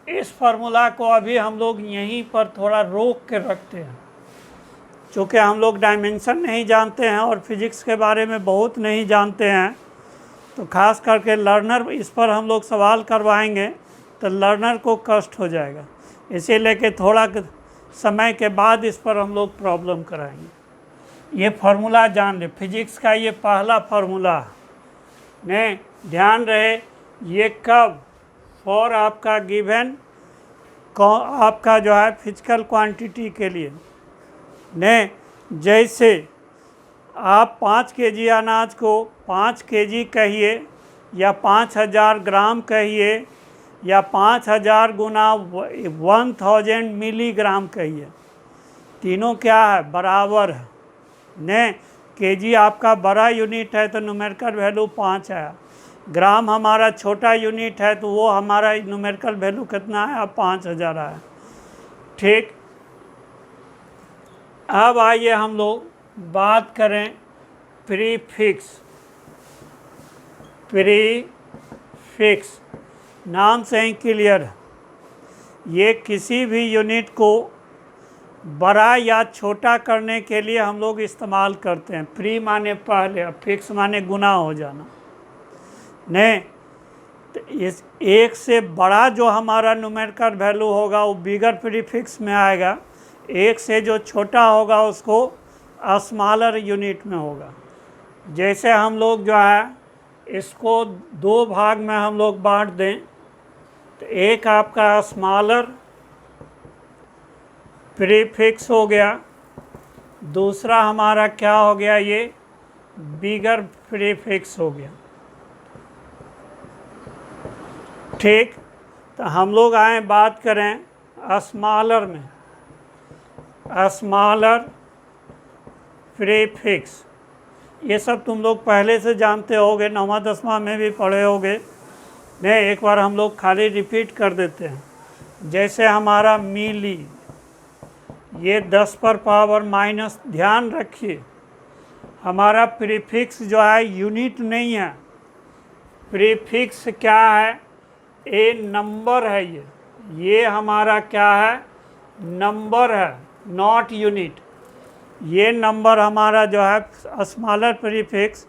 इस फार्मूला को अभी हम लोग यहीं पर थोड़ा रोक के रखते हैं, चूँकि हम लोग डायमेंशन नहीं जानते हैं और फिजिक्स के बारे में बहुत नहीं जानते हैं, तो खास करके लर्नर इस पर हम लोग सवाल करवाएंगे तो लर्नर को कष्ट हो जाएगा। इसीलिए कि थोड़ा समय के बाद इस पर हम लोग प्रॉब्लम कराएंगे। ये फार्मूला जान ले, फिजिक्स का ये पहला फार्मूला ने, ध्यान रहे ये कब फॉर आपका गिवन आपका जो है फिजिकल क्वांटिटी के लिए ने। जैसे आप 5 केजी अनाज को 5 केजी कहिए, या 5000 ग्राम कहिए, या 5000 गुना 1000 मिलीग्राम कहिए, तीनों क्या है बराबर है ने। केजी आपका बड़ा यूनिट है तो न्यूमेरिकल वैल्यू 5 आया, ग्राम हमारा छोटा यूनिट है तो वो हमारा न्यूमेरिकल वैल्यू कितना है 5000 आया। ठीक, अब आइए हम लोग बात करें प्रीफिक्स। प्रीफिक्स नाम से ही क्लियर है, ये किसी भी यूनिट को बड़ा या छोटा करने के लिए हम लोग इस्तेमाल करते हैं। प्री माने पहले, फिक्स माने गुना हो जाना ने। तो इस एक से बड़ा जो हमारा न्यूमेरिकल वैल्यू होगा वो बिगर प्रीफिक्स में आएगा, एक से जो छोटा होगा उसको स्मॉलर यूनिट में होगा। जैसे हम लोग जो है इसको 2 भाग में हम लोग बांट दें, तो एक आपका स्मॉलर प्रीफिक्स हो गया, दूसरा हमारा क्या हो गया ये बिगर प्रीफिक्स हो गया। ठीक, तो हम लोग आए बात करें स्मॉलर में, स्मॉलर प्रीफिक्स। ये सब तुम लोग पहले से जानते होगे, 9वां 10वां में भी पढ़े होगे ने। एक बार हम लोग खाली रिपीट कर देते हैं। जैसे हमारा मिली, ये 10 पर पावर माइनस, ध्यान रखिए हमारा प्रीफिक्स जो है यूनिट नहीं है, प्रीफिक्स क्या है ए नंबर है। ये हमारा क्या है नंबर है, नॉट यूनिट। ये नंबर हमारा जो है स्मॉलर प्रीफिक्स।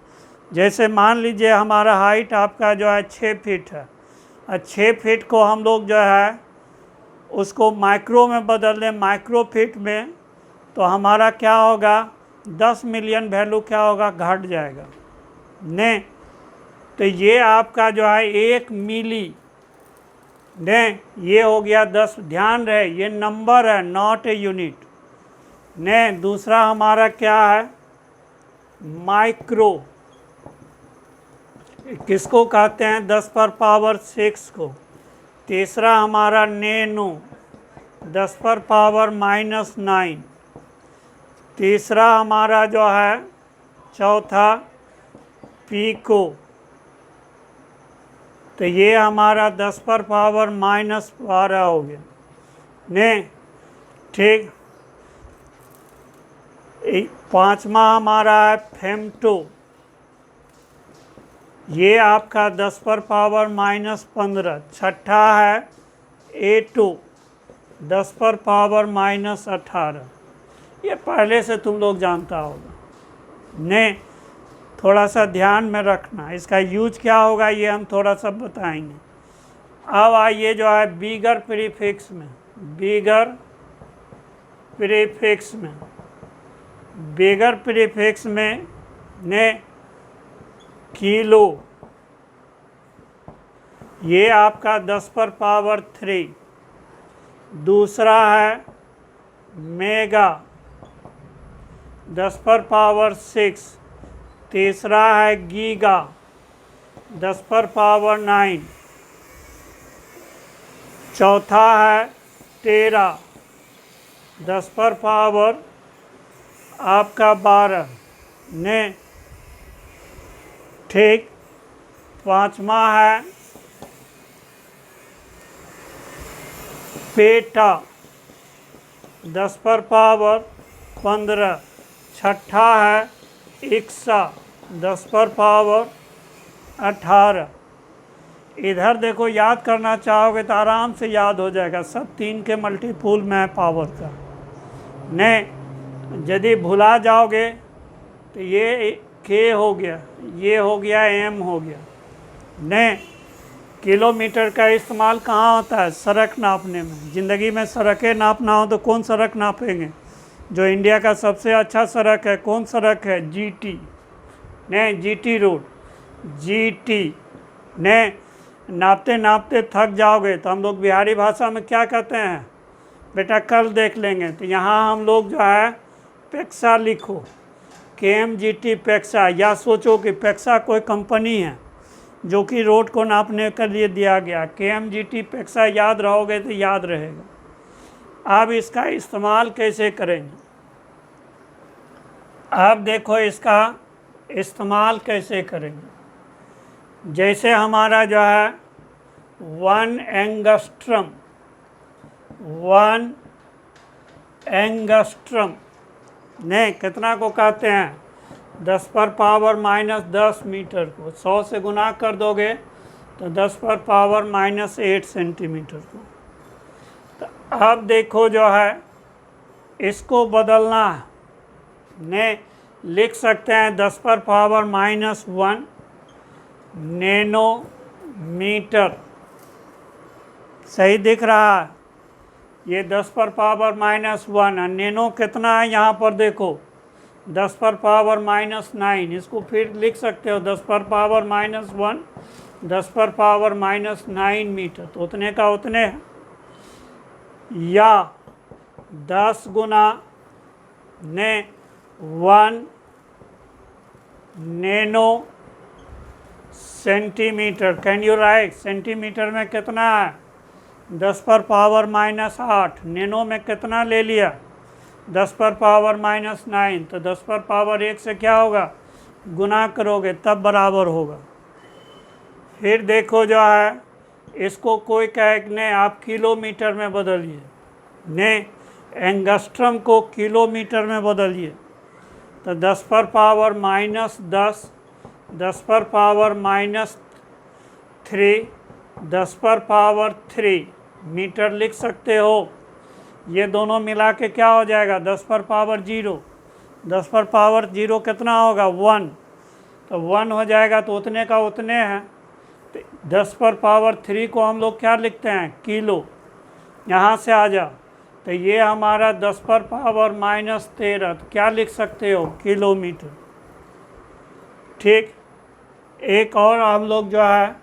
जैसे मान लीजिए हमारा हाइट आपका जो है 6 फीट है, और 6 फीट को हम लोग जो है उसको माइक्रो में बदल दें, माइक्रो फीट में, तो हमारा क्या होगा 10 मिलियन वैल्यू क्या होगा घट जाएगा ने। तो ये आपका जो है 1 मिली ने ये हो गया 10, ध्यान रहे ये नंबर है नॉट ए यूनिट। ने दूसरा हमारा क्या है, माइक्रो, किसको कहते हैं 10 पर पावर 6 को। तीसरा हमारा नैनो 10 पर पावर -9। तीसरा हमारा जो है चौथा पीको, तो ये हमारा 10 पर पावर -12 हो गया ने, ठीक। पांचवा हमारा है फेम्टो, ये आपका 10 पर पावर -15। छठा है एटो 10 पर पावर -18। ये पहले से तुम लोग जानता होगा ने, थोड़ा सा ध्यान में रखना, इसका यूज क्या होगा ये हम थोड़ा सा बताएंगे। अब आइए जो है बिगर प्रीफिक्स में, बिगर प्रीफिक्स में, बिगर प्रीफिक्स में ने किलो, ये आपका 10 पर पावर 3। दूसरा है मेगा 10 पर पावर 6। तीसरा है गीगा 10 पर पावर 9। चौथा है टेरा 10 पर पावर आपका 12 ने, ठीक। पांचवा है पेटा 10 पर पावर 15। छठा है इक्सा 10 पर पावर 18। इधर देखो, याद करना चाहोगे तो आराम से याद हो जाएगा, सब 3 के मल्टीपुल में है पावर का ने। यदि भुला जाओगे तो ये के हो गया, ये हो गया एम हो गया ने। किलोमीटर का इस्तेमाल कहाँ होता है, सड़क नापने में। ज़िंदगी में सड़कें नापना हो तो कौन सड़क नापेंगे, जो इंडिया का सबसे अच्छा सड़क है कौन सड़क है, जीटी ने, जीटी रोड, जीटी ने। नापते नापते थक जाओगे तो हम लोग बिहारी भाषा में क्या कहते हैं, बेटा कल देख लेंगे। तो यहाँ हम लोग जो है पेक्सा लिखो, KMGT पेक्सा, या सोचो कि पेक्सा कोई कंपनी है जो कि रोड को नापने के लिए दिया गया। KMGT पेक्सा याद रहोगे तो याद रहेगा। अब इसका इस्तेमाल कैसे करेंगे, अब देखो इसका इस्तेमाल कैसे करेंगे। जैसे हमारा जो है 1 एंगस्ट्रम, 1 एंगस्ट्रम ने कितना को कहते हैं, 10 पर पावर -10 मीटर को। 100 से गुना कर दोगे तो 10 पर पावर -8 सेंटीमीटर को। तो अब देखो जो है इसको बदलना है ने, लिख सकते हैं 10 पर पावर -1 नैनो मीटर। सही दिख रहा है, ये 10 पर पावर -1 है। नैनो कितना है यहाँ पर देखो, 10 पर पावर -9। इसको फिर लिख सकते हो 10 पर पावर -1 10 पर पावर -9 मीटर, तो उतने का उतने है। या 10 गुना ने 1 nano centimetre. Can you right, centimetre में कितना है, 10 पर पावर -8। नैनो में कितना ले लिया, 10 पर पावर -9। तो 10 पर पावर 1 से क्या होगा, गुना करोगे तब बराबर होगा। फिर देखो जो है इसको कोई कहे कि नहीं आप किलोमीटर में बदलिए, ने एंगस्ट्रम को किलोमीटर में बदलिए। तो 10 पर पावर -10, 10 पर पावर -3, 10 पर पावर 3 मीटर लिख सकते हो। ये दोनों मिला के क्या हो जाएगा, 10 पर पावर 0। 10 पर पावर 0 कितना होगा, 1। तो 1 हो जाएगा, तो उतने का उतने हैं। तो 10 पर पावर 3 को हम लोग क्या लिखते हैं, किलो। यहाँ से आ जा, तो ये हमारा 10 पर पावर -13, तो क्या लिख सकते हो, किलोमीटर। ठीक। एक और हम लोग जो है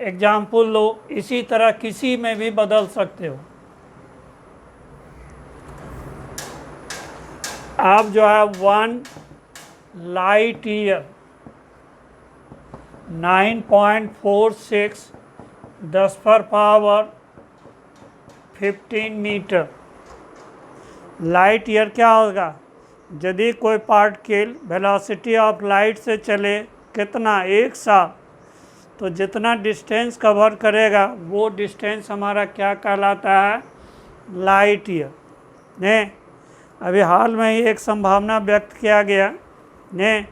एग्जाम्पल लो, इसी तरह किसी में भी बदल सकते हो। आप जो है 1 light year 9.46 10⁻15 metre. Light year क्या होगा? यदि कोई पार्टिकल वेलोसिटी ऑफ लाइट से चले कितना 1 साल, तो जितना डिस्टेंस कवर करेगा वो डिस्टेंस हमारा क्या कहलाता है? Light year. ने अभी हाल में ही एक संभावना व्यक्त किया गया ने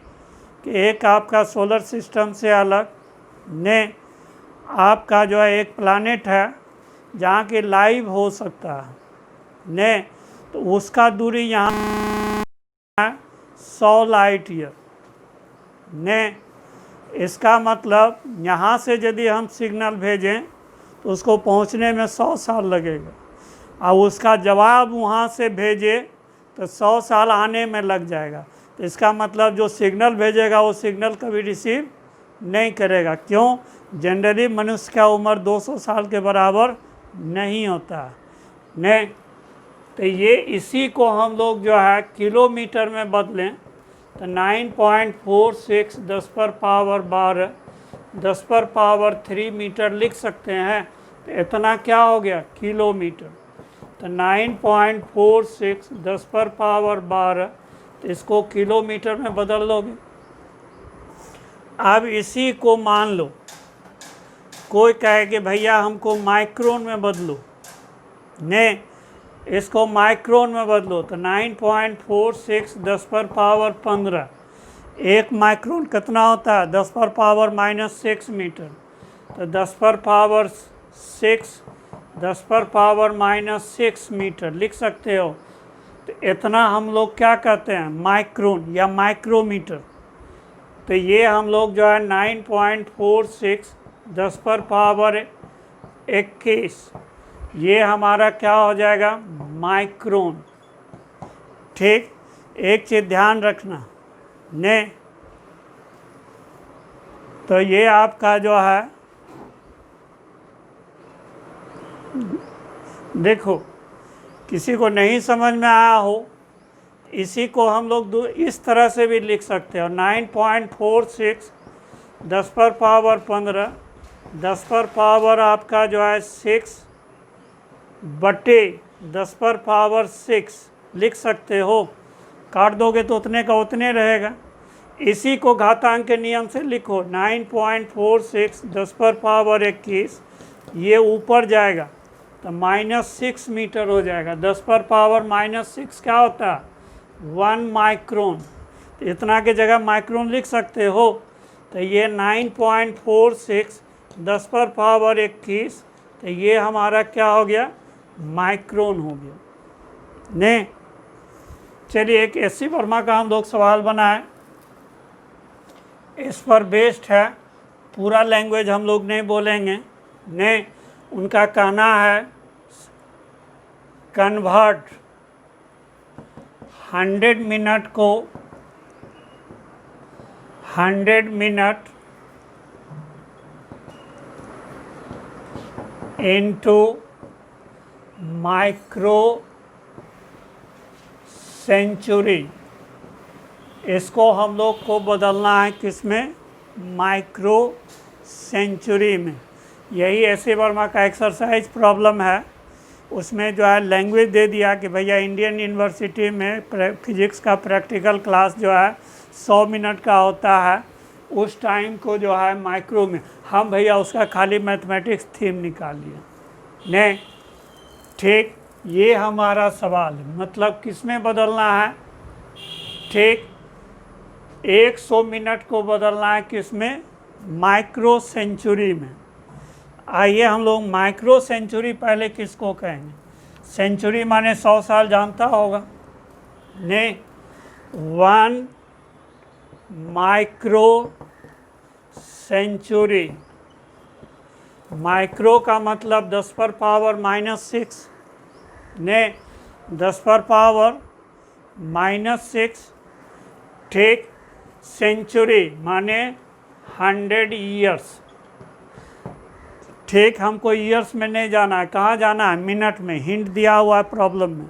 कि एक आपका सोलर सिस्टम से अलग ने आपका जो है एक प्लानेट है जहाँ की लाइव हो सकता है ने, तो उसका दूरी यहाँ 100 लाइट ईयर ने। इसका मतलब यहाँ से यदि हम सिग्नल भेजें तो उसको पहुँचने में 100 साल लगेगा, और उसका जवाब वहाँ से भेजे तो 100 साल आने में लग जाएगा। तो इसका मतलब जो सिग्नल भेजेगा वो सिग्नल कभी रिसीव नहीं करेगा। क्यों? जनरली मनुष्य का उम्र 200 साल के बराबर नहीं होता ने। तो ये इसी को हम लोग जो है किलोमीटर में बदलें तो 9.46 10⁻12 10⁻3 मीटर लिख सकते हैं। तो इतना क्या हो गया? किलोमीटर। तो 9.46 10⁻12, तो इसको किलोमीटर में बदल लोगे। अब इसी को मान लो कोई कहे कि भैया हमको माइक्रोन में बदलो ने, इसको माइक्रोन में बदलो तो 9.46 10⁻15। एक माइक्रोन कितना होता है? 10⁻⁻6 मीटर। तो 10⁻6 10⁻⁻6 मीटर लिख सकते हो। तो इतना हम लोग क्या कहते हैं? माइक्रोन या माइक्रोमीटर। तो ये हम लोग जो है 9.46 10⁻21 ये हमारा क्या हो जाएगा? माइक्रोन। ठीक, एक चीज़ ध्यान रखना ने, तो ये आपका जो है देखो, किसी को नहीं समझ में आया हो, इसी को हम लोग इस तरह से भी लिख सकते हो। 9.46 10⁻15 10⁻ आपका जो है 6 बटे 10⁻6 लिख सकते हो। काट दोगे तो उतने का उतने रहेगा। इसी को घातांक के नियम से लिखो। 9.46 10⁻21 ये ऊपर जाएगा तो -6 मीटर हो जाएगा। 10⁻−6 क्या होता है? 1 माइक्रोन। तो इतना के जगह माइक्रोन लिख सकते हो। तो ये 9.46 10⁻21, तो ये हमारा क्या हो गया? माइक्रोन हो गया ने। चलिए एक एस सी वर्मा का हम लोग सवाल बनाए, इस पर बेस्ड है, पूरा लैंग्वेज हम लोग नहीं बोलेंगे ने। उनका कहना है कन्वर्ट 100 मिनट को 100 मिनट इनटू माइक्रो सेंचुरी। इसको हम लोग को बदलना है किसमें? माइक्रो सेंचुरी में। यही ऐसे वर्मा का एक्सरसाइज प्रॉब्लम है। उसमें जो है लैंग्वेज दे दिया कि भैया इंडियन यूनिवर्सिटी में फिजिक्स का प्रैक्टिकल क्लास जो है 100 मिनट का होता है, उस टाइम को जो है माइक्रो में हम भैया उसका खाली मैथमेटिक्स थीम निकालिए ने। ठीक, ये हमारा सवाल है। मतलब किस में बदलना है? ठीक, 100 मिनट को बदलना है किस में? माइक्रो सेंचुरी में। आइए हम लोग माइक्रो सेंचुरी पहले किसको कहेंगे? सेंचुरी माने 100 साल, जानता होगा ने। 1 माइक्रो सेंचुरी। माइक्रो का मतलब 10⁻⁻6 ने, 10⁻⁻6। ठीक, सेंचुरी माने 100 ईयर्स। ठीक, हमको ईयर्स में नहीं जाना है, कहाँ जाना है, मिनट में, हिंट दिया हुआ है प्रॉब्लम में।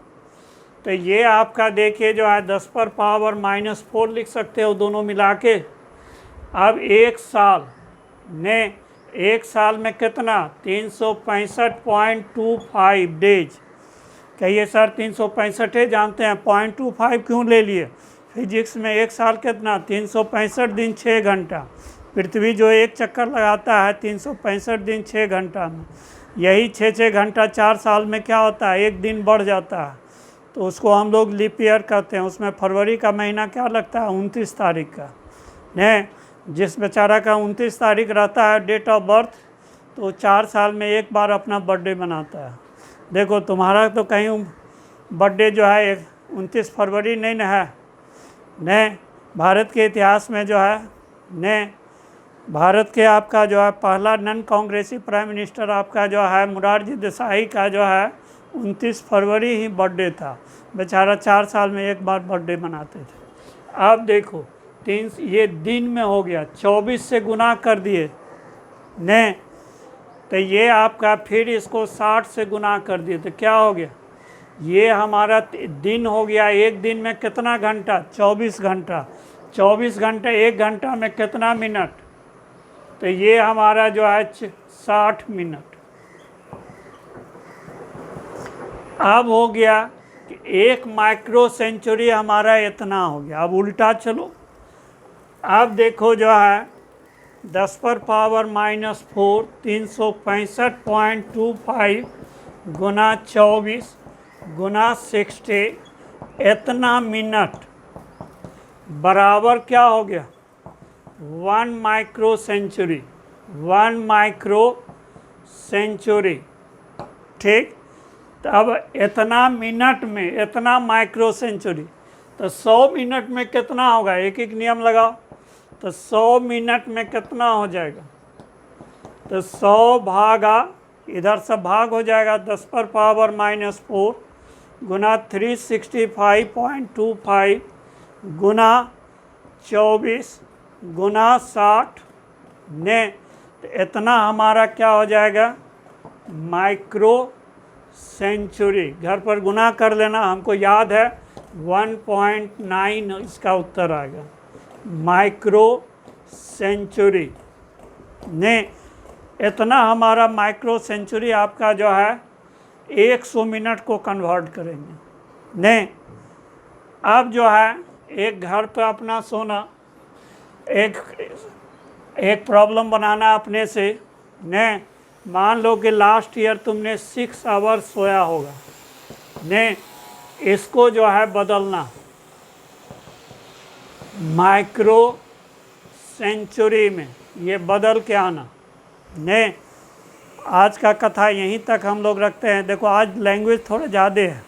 तो ये आपका देखिए जो है 10⁻⁻⁴ लिख सकते हो दोनों मिला के। अब एक साल में कितना, 365.25 डेज। कहिए सर 365 है, जानते हैं, 0.25 क्यों ले लिए? फिजिक्स में एक साल कितना, 365 दिन 6 घंटा। पृथ्वी जो एक चक्कर लगाता है 365 दिन 6 घंटा में, यही 6 घंटा 4 साल में क्या होता है, एक दिन बढ़ जाता है, तो उसको हम लोग लीप ईयर कहते हैं। उसमें फरवरी का महीना क्या लगता है, 29 तारीख का। नहीं, जिस बेचारा का 29 तारीख रहता है डेट ऑफ बर्थ, तो 4 साल में एक बार अपना बर्थडे मनाता है। देखो तुम्हारा तो कहीं बर्थडे जो है 29 फरवरी नहीं न है। नहीं, भारत के इतिहास में जो है, नहीं, भारत के आपका जो है पहला नॉन कांग्रेसी प्राइम मिनिस्टर आपका जो है मोरारजी देसाई का जो है 29 फरवरी ही बर्थडे था। बेचारा 4 साल में एक बार बर्थडे मनाते थे। अब देखो ये दिन में हो गया, 24 से गुना कर दिए, नहीं, तो ये आपका फिर इसको 60 से गुना कर दिए, तो क्या हो गया, ये हमारा दिन हो गया। एक दिन में कितना घंटा, 24 घंटा। 24 घंटे, 1 घंटा में कितना मिनट, तो ये हमारा जो है 60 मिनट। अब हो गया कि 1 माइक्रो सेंचुरी हमारा इतना हो गया। अब उल्टा चलो, अब देखो जो है 10⁻⁻⁴ 365.25 गुना 24 गुना 60 इतना मिनट बराबर क्या हो गया, 1 माइक्रो सेंचुरी। 1 माइक्रो सेंचुरी, ठीक। तो अब इतना मिनट में इतना माइक्रो सेंचुरी, तो 100 मिनट में कितना होगा, एक एक नियम लगाओ, तो 100 मिनट में कितना हो जाएगा, तो 100 भागा, इधर से भाग हो जाएगा 10⁻⁻⁴ गुना 365.25 गुना 24 गुना 60 ने, तो इतना हमारा क्या हो जाएगा, माइक्रो सेंचुरी। घर पर गुना कर लेना, हमको याद है 1.9 इसका उत्तर आएगा, माइक्रो सेंचुरी ने। इतना हमारा माइक्रो सेंचुरी आपका जो है 100 मिनट को कन्वर्ट करेंगे। नहीं, अब जो है एक घर पे अपना सोना, एक प्रॉब्लम बनाना अपने से। नहीं, मान लो कि लास्ट ईयर तुमने 6 आवर्स सोया होगा। नहीं, इसको जो है बदलना माइक्रो सेंचुरी में, ये बदल के आना। नहीं, आज का कथा यहीं तक हम लोग रखते हैं। देखो आज लैंग्वेज थोड़ा ज़्यादा है,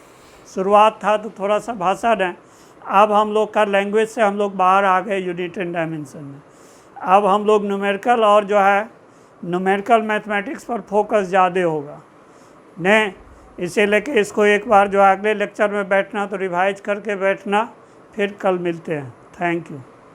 शुरुआत था तो थोड़ा सा भाषण है, अब हम लोग का लैंग्वेज से हम लोग बाहर आ गए यूनिट एंड डायमेंशन में। अब हम लोग न्यूमेरिकल और जो है न्यूमेरिकल मैथमेटिक्स पर फोकस ज़्यादा होगा। नहीं, इसे लेके इसको एक बार जो अगले लेक्चर में बैठना तो रिवाइज करके बैठना। फिर कल मिलते हैं। Thank you.